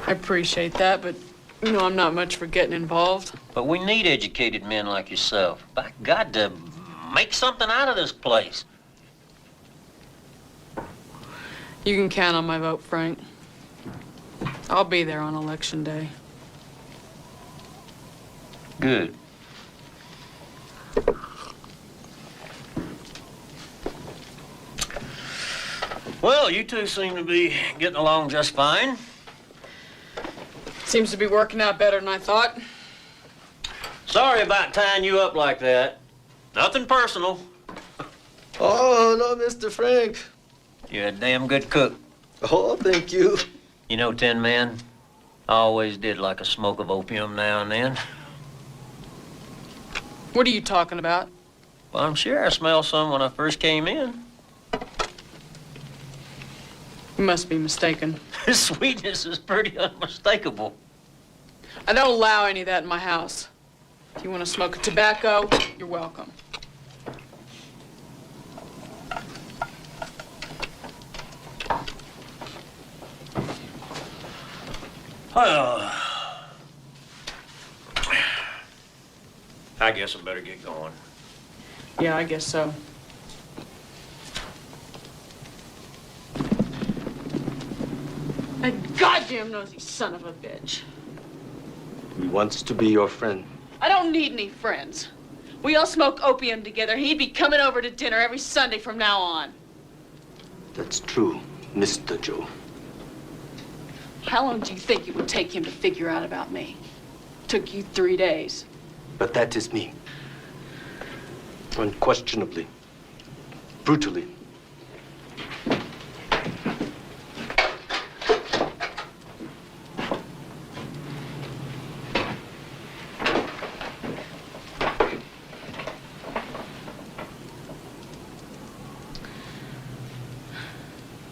I appreciate that, but you know I'm not much for getting involved. But we need educated men like yourself. By God, to make something out of this place. You can count on my vote, Frank. I'll be there on election day. Good. Well, you two seem to be getting along just fine. Seems to be working out better than I thought. Sorry about tying you up like that. Nothing personal. Oh, no, Mr. Frank. You're a damn good cook. Oh, thank you. You know, Tin Man, I always did like a smoke of opium now and then. What are you talking about? Well, I'm sure I smelled some when I first came in. You must be mistaken. Sweetness is pretty unmistakable. I don't allow any of that in my house. If you want to smoke tobacco, you're welcome. Well, I guess I better get going. Yeah, I guess so. That goddamn nosy son of a bitch. He wants to be your friend. I don't need any friends. We all smoke opium together. He'd be coming over to dinner every Sunday from now on. That's true. Mr. Joe. How long do you think it would take him to figure out about me? Took you 3 days. But that is me. Unquestionably. Brutally.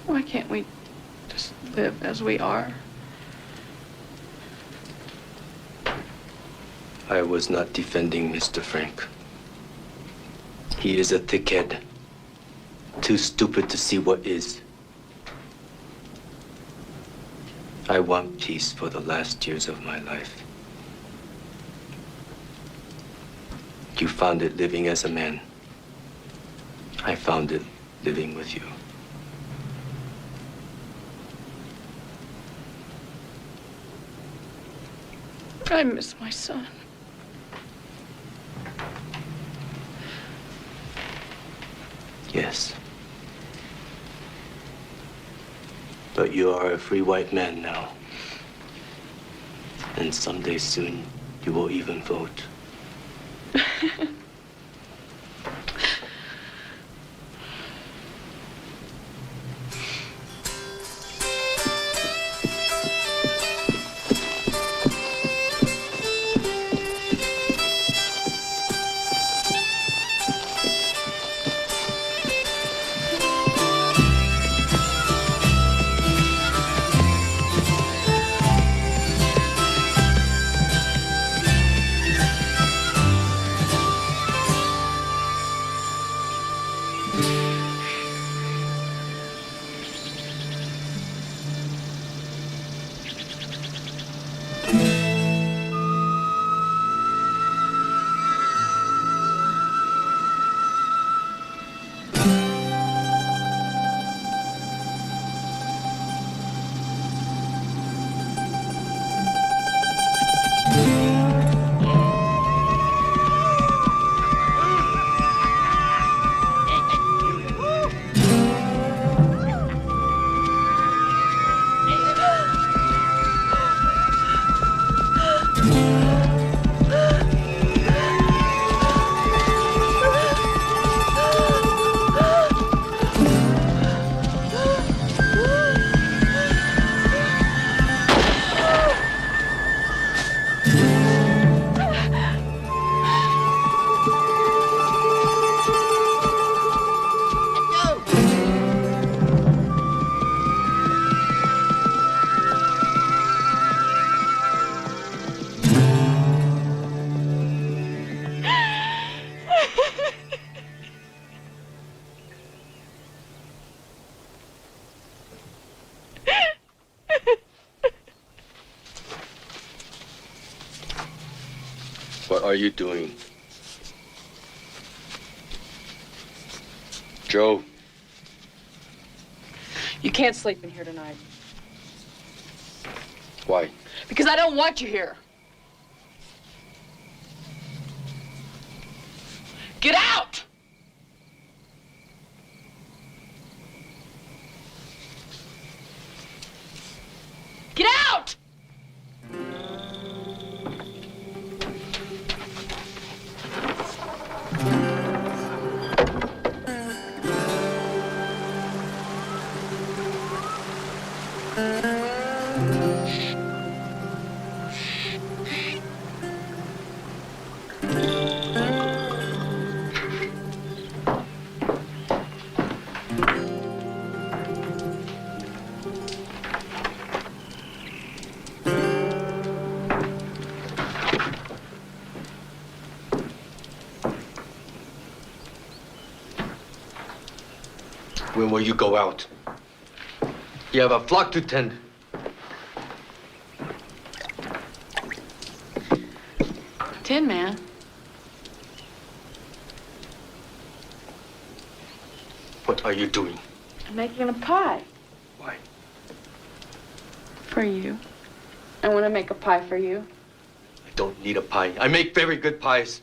Why can't we just live as we are? I was not defending Mr. Frank. He is a thickhead. Too stupid to see what is. I want peace for the last years of my life. You found it living as a man. I found it living with you. I miss my son. Yes. But you are a free white man now. And someday soon, you will even vote. What are you doing? Joe. You can't sleep in here tonight. Why? Because I don't want you here. Get out! Get out! When will you go out? You have a flock to tend. Tin Man. What are you doing? I'm making a pie. Why? For you. I want to make a pie for you. I don't need a pie. I make very good pies.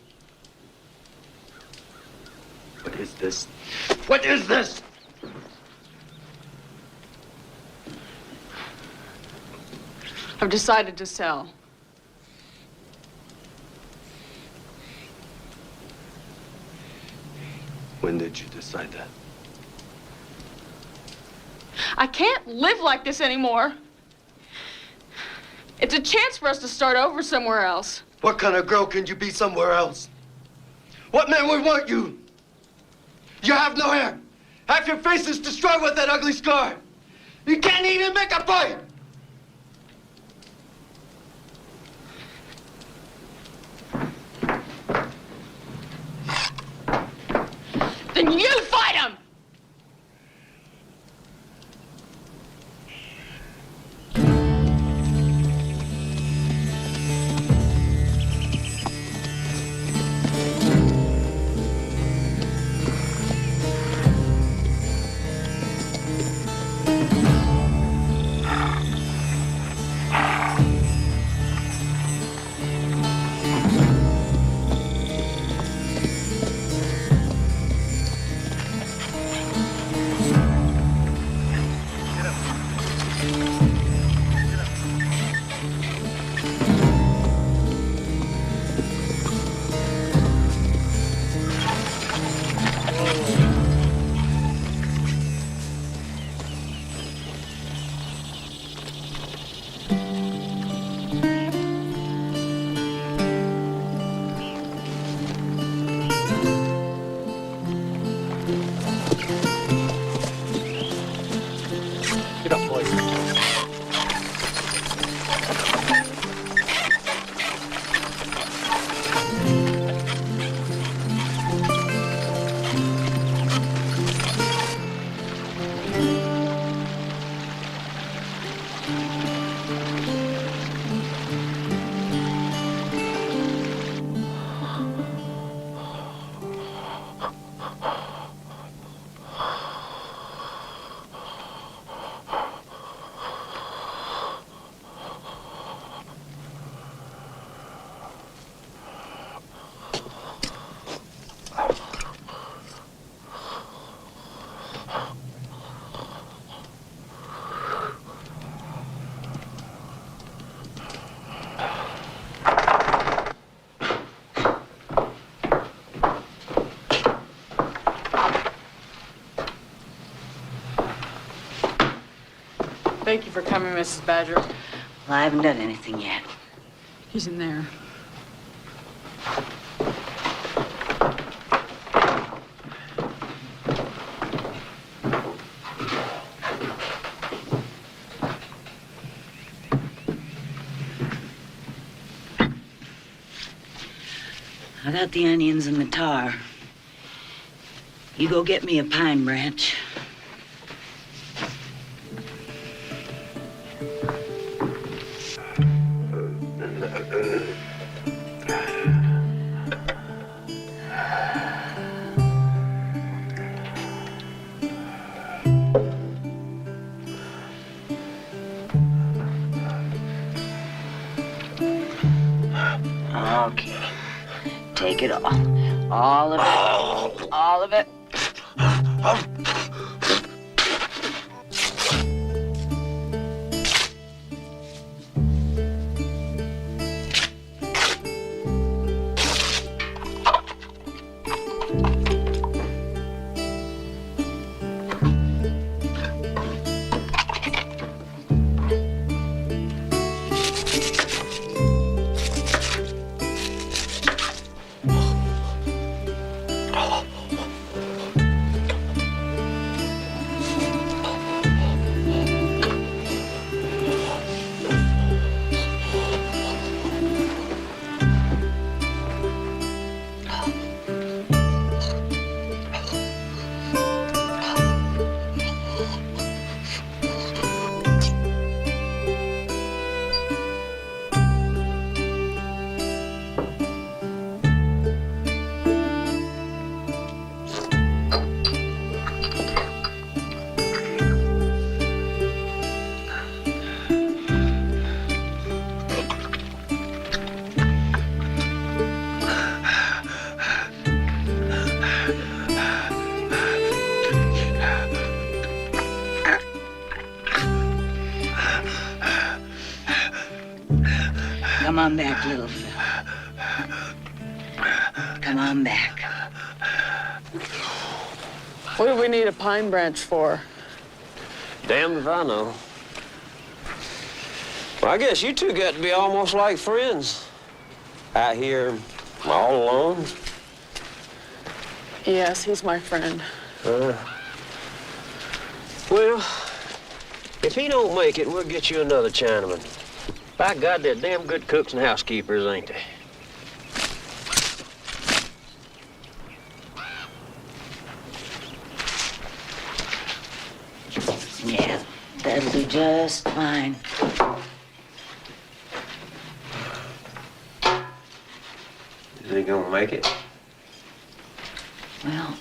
What is this? What is this? I've decided to sell. When did you decide that? I can't live like this anymore. It's a chance for us to start over somewhere else. What kind of girl can you be somewhere else? What man would want you? You have no hair. Half your face is destroyed with that ugly scar. You can't even make a fight. Then you fight him! Get up, boys. Thank you for coming, Mrs. Badger. Well, I haven't done anything yet. He's in there. I got the onions and the tar. You go get me a pine branch. Okay. Take it all. All of it. All of it. Come on back, little fella. Come on back. What do we need a pine branch for? Damned if I know. Well, I guess you two got to be almost like friends. Out here all alone. Yes, he's my friend. Well, if he don't make it, we'll get you another Chinaman. By God, they're damn good cooks and housekeepers, ain't they? Yeah, that'll do just fine. Is he gonna make it? Well,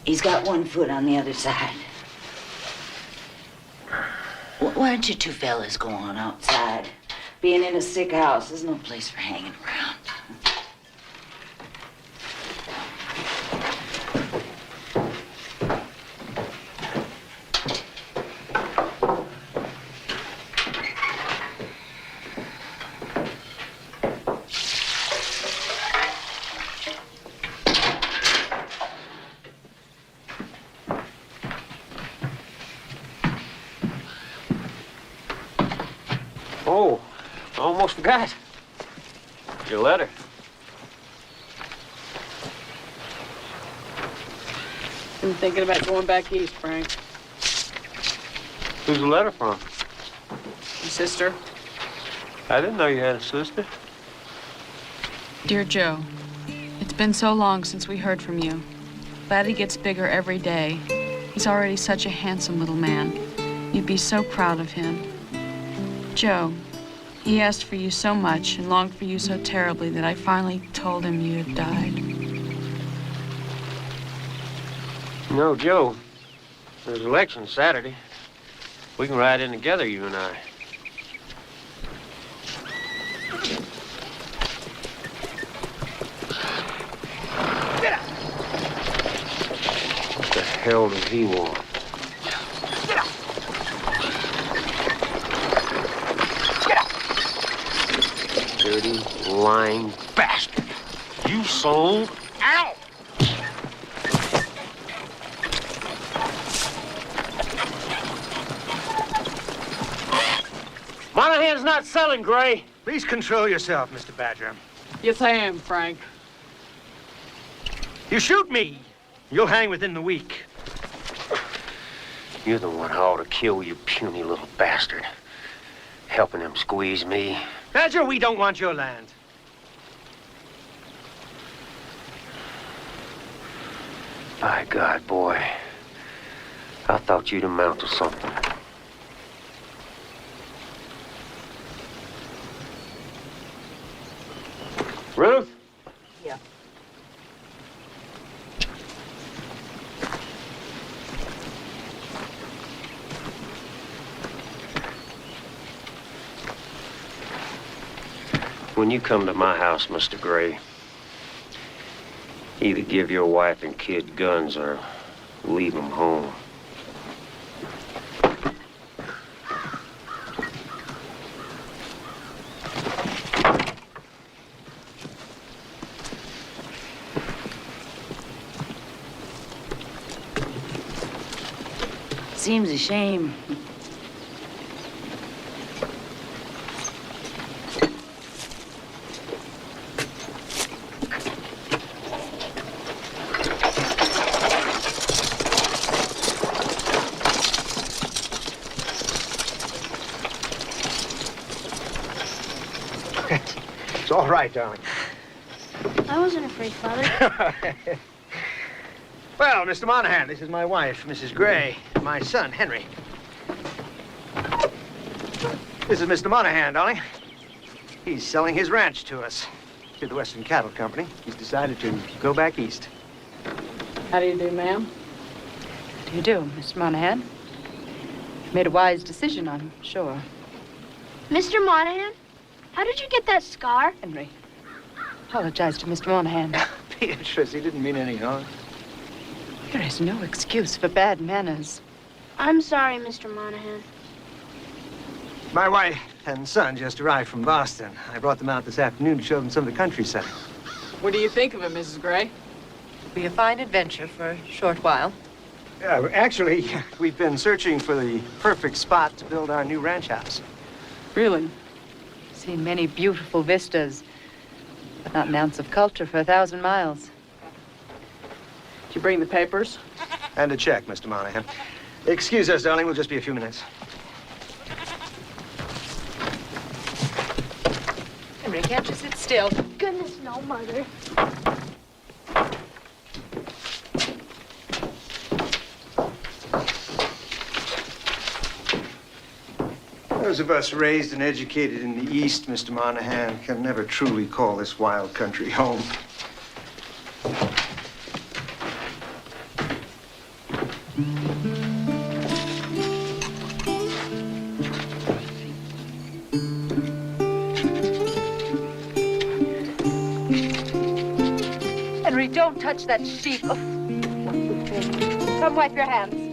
he's got one foot on the other side. Why don't you two fellas go on outside? Being in a sick house is no place for hanging around. Oh, I almost forgot. Your letter. I'm thinking about going back east, Frank. Who's the letter from? Your sister. I didn't know you had a sister. Dear Joe, it's been so long since we heard from you. Laddie gets bigger every day. He's already such a handsome little man. You'd be so proud of him. Joe, he asked for you so much and longed for you so terribly that I finally told him you had died. No, Joe. There's election Saturday. We can ride in together, you and I. What the hell does he want? Dirty, lying bastard. You sold out. Monahan's not selling, Gray. Please control yourself, Mr. Badger. Yes, I am, Frank. You shoot me, you'll hang within the week. You're the one who ought to kill, you puny little bastard. Helping him squeeze me. Badger, we don't want your land. By God, boy. I thought you'd amount to something. Ruth? Yeah. When you come to my house, Mr. Gray, either give your wife and kid guns or leave them home. Seems a shame. It's all right, darling. I wasn't afraid, Father. Well, Mr. Monahan, this is my wife, Mrs. Gray, and my son, Henry. This is Mr. Monahan, darling. He's selling his ranch to us, to the Western Cattle Company. He's decided to go back east. How do you do, ma'am? How do you do, Mr. Monahan? Made a wise decision, I'm sure. Mr. Monahan, how did you get that scar? Henry, apologize to Mr. Monahan. Beatrice, he didn't mean any harm. There is no excuse for bad manners. I'm sorry, Mr. Monahan. My wife, and son just arrived from Boston. I brought them out this afternoon to show them some of the countryside. What do you think of it, Mrs. Gray? It'll be a fine adventure for a short while. Actually, we've been searching for the perfect spot to build our new ranch house. Really? Seen many beautiful vistas, but not an ounce of culture for 1,000 miles. Did you bring the papers? And a check, Mr. Monahan. Excuse us, darling. We'll just be a few minutes. Henry, can't you sit still? Goodness, no, Mother. Those of us raised and educated in the East, Mr. Monahan, can never truly call this wild country home. Henry, don't touch that sheep. Oh. Come wipe your hands.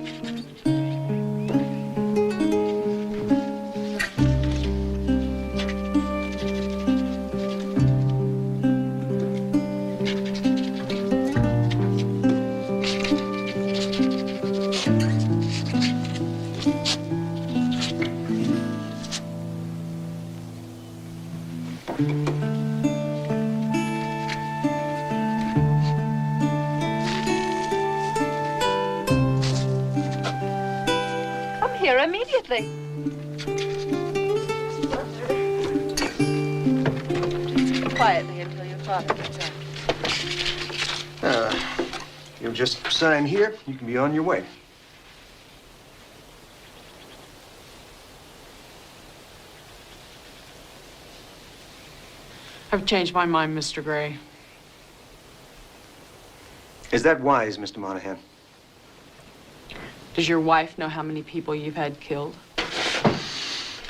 Here immediately. Just quietly until your father gets out. You'll just sign here. You can be on your way. I've changed my mind, Mr. Gray. Is that wise, Mr. Monahan? Does your wife know how many people you've had killed?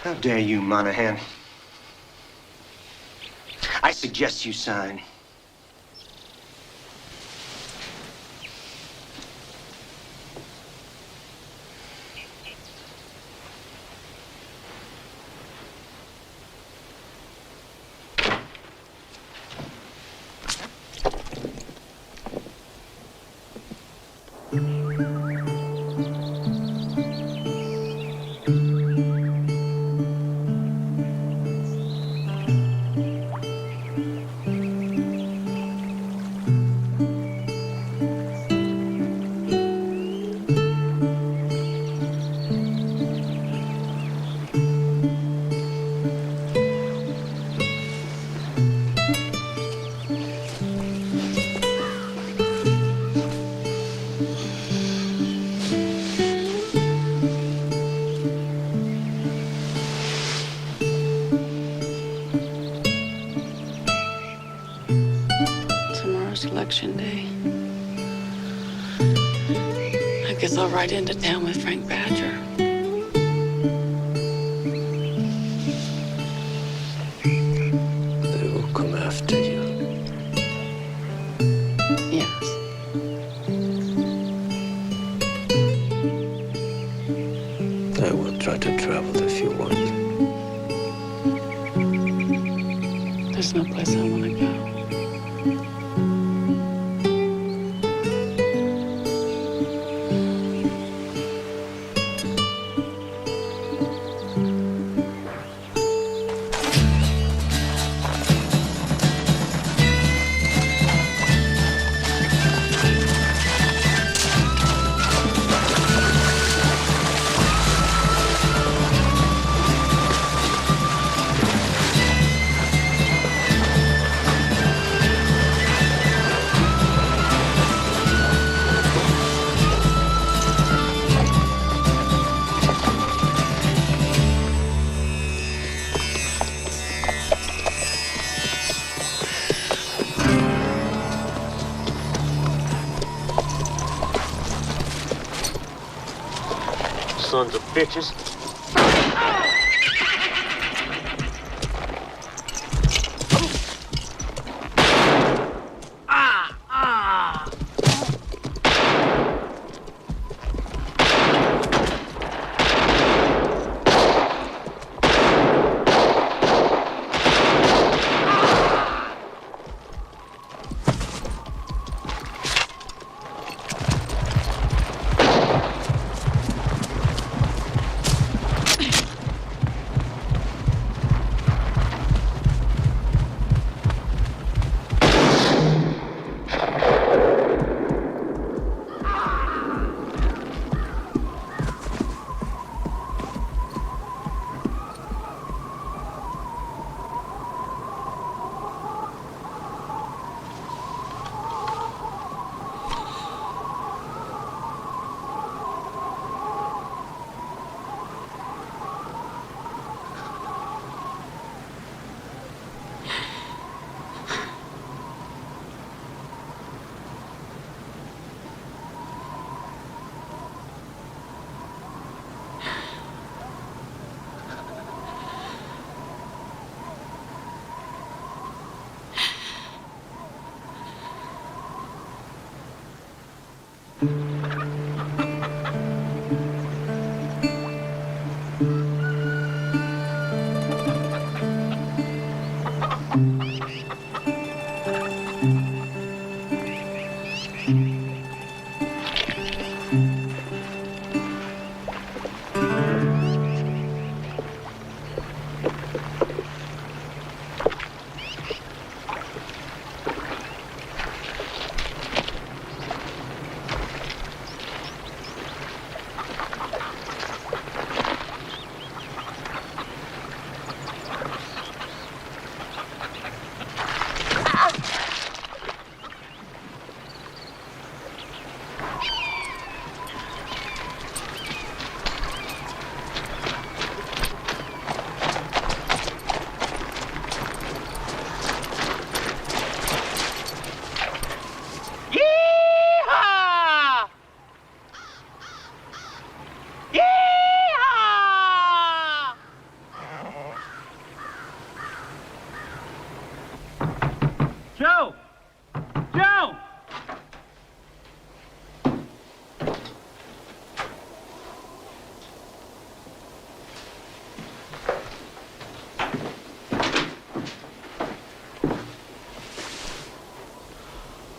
How dare you, Monahan? I suggest you sign. Election day. I guess I'll ride into town with Frank Badger. They will come after you. Yes. I will try to travel if you want. There's no place I want to go. Sons of bitches.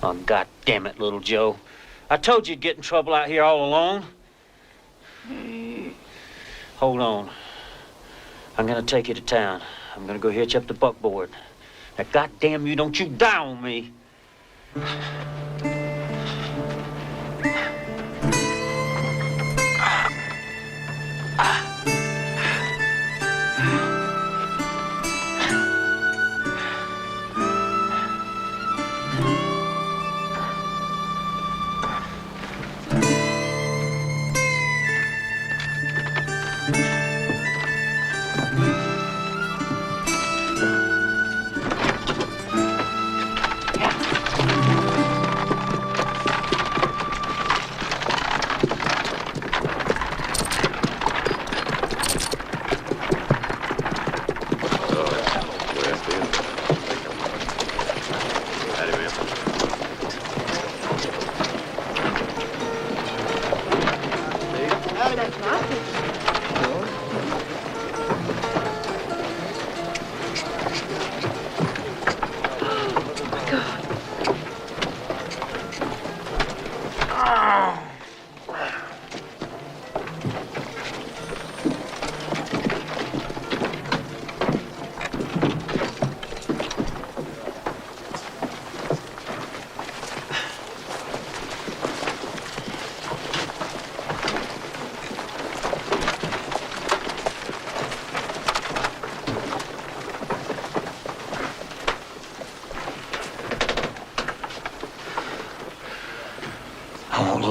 Oh, God damn it, little Joe. I told you you'd get in trouble out here all alone. Hold on. I'm gonna take you to town. I'm gonna go hitch up the buckboard. Now, goddamn you, don't you die on me.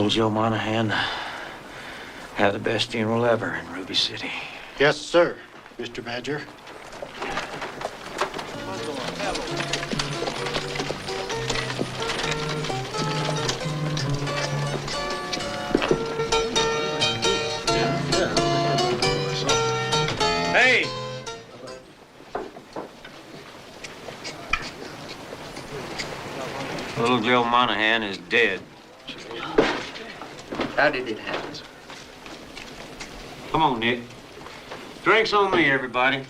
Little Joe Monahan have the best funeral ever in Ruby City. Yes, sir, Mr. Badger. Hey! Little Joe Monahan is dead. How did it happen? Come on, Nick. Drinks on me, everybody.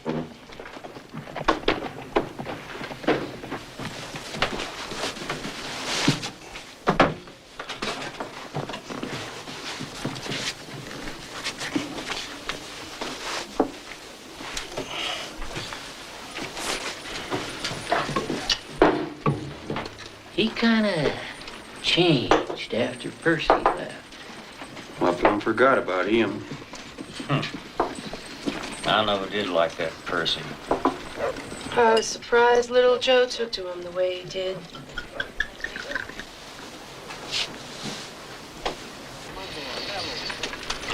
He kind of changed after Percy left. Well, I plumb forgot about him. I never did like that Percy. I was surprised little Joe took to him the way he did.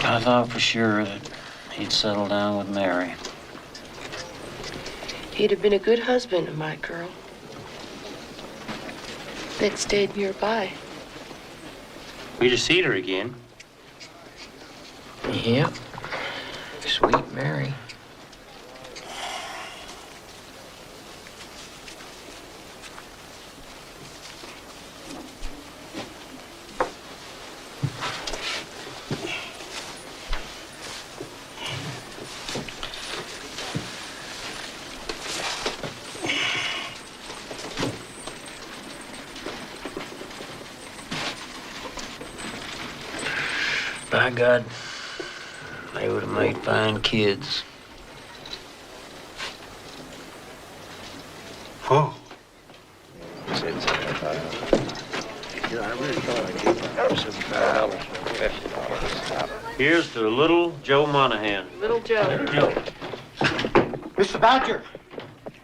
I thought for sure that he'd settle down with Mary. He'd have been a good husband to my girl. They'd stayed nearby. We just see her again. Yep. Sweet Mary. By God, they would have made fine kids. Whoa. Here's to little Joe Monahan. Little Joe. Joe. Mr. Badger,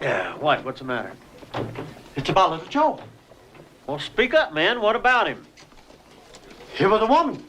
Yeah, what? What's the matter? it's about little Joe. Well, speak up, man. What about him? He was a woman.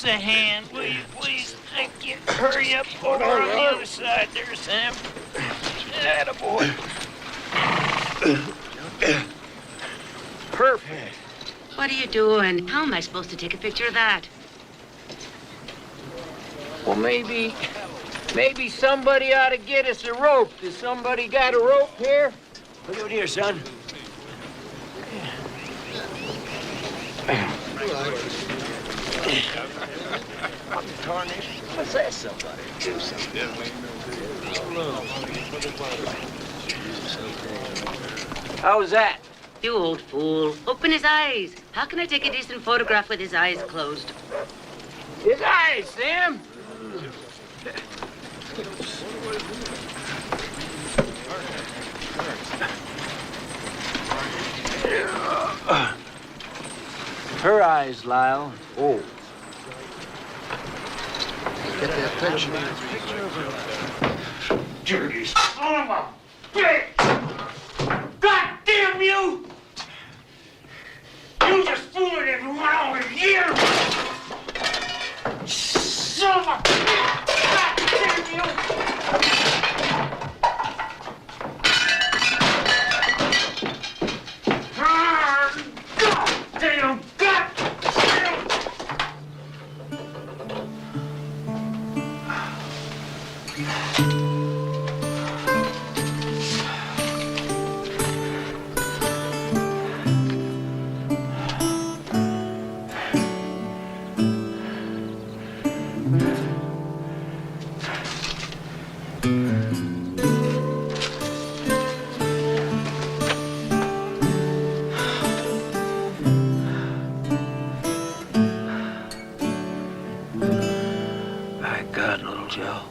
us a hand, will you please? Thank you. Hurry up over on the other side there, Sam. Attaboy. Perfect. What are you doing? How am I supposed to take a picture of that? Well, maybe somebody ought to get us a rope. Does somebody got a rope here? Look over here, son. What's that, somebody? Do something. How was that? You old fool. Open his eyes. How can I take a decent photograph with his eyes closed? His eyes, Sam. Her eyes, Lyle. Oh. Get the attention. Dirty son of a bitch! God damn you! You just fooled everyone over here! Son of a bitch! God damn you! God damn! God damn! My God, little Joe.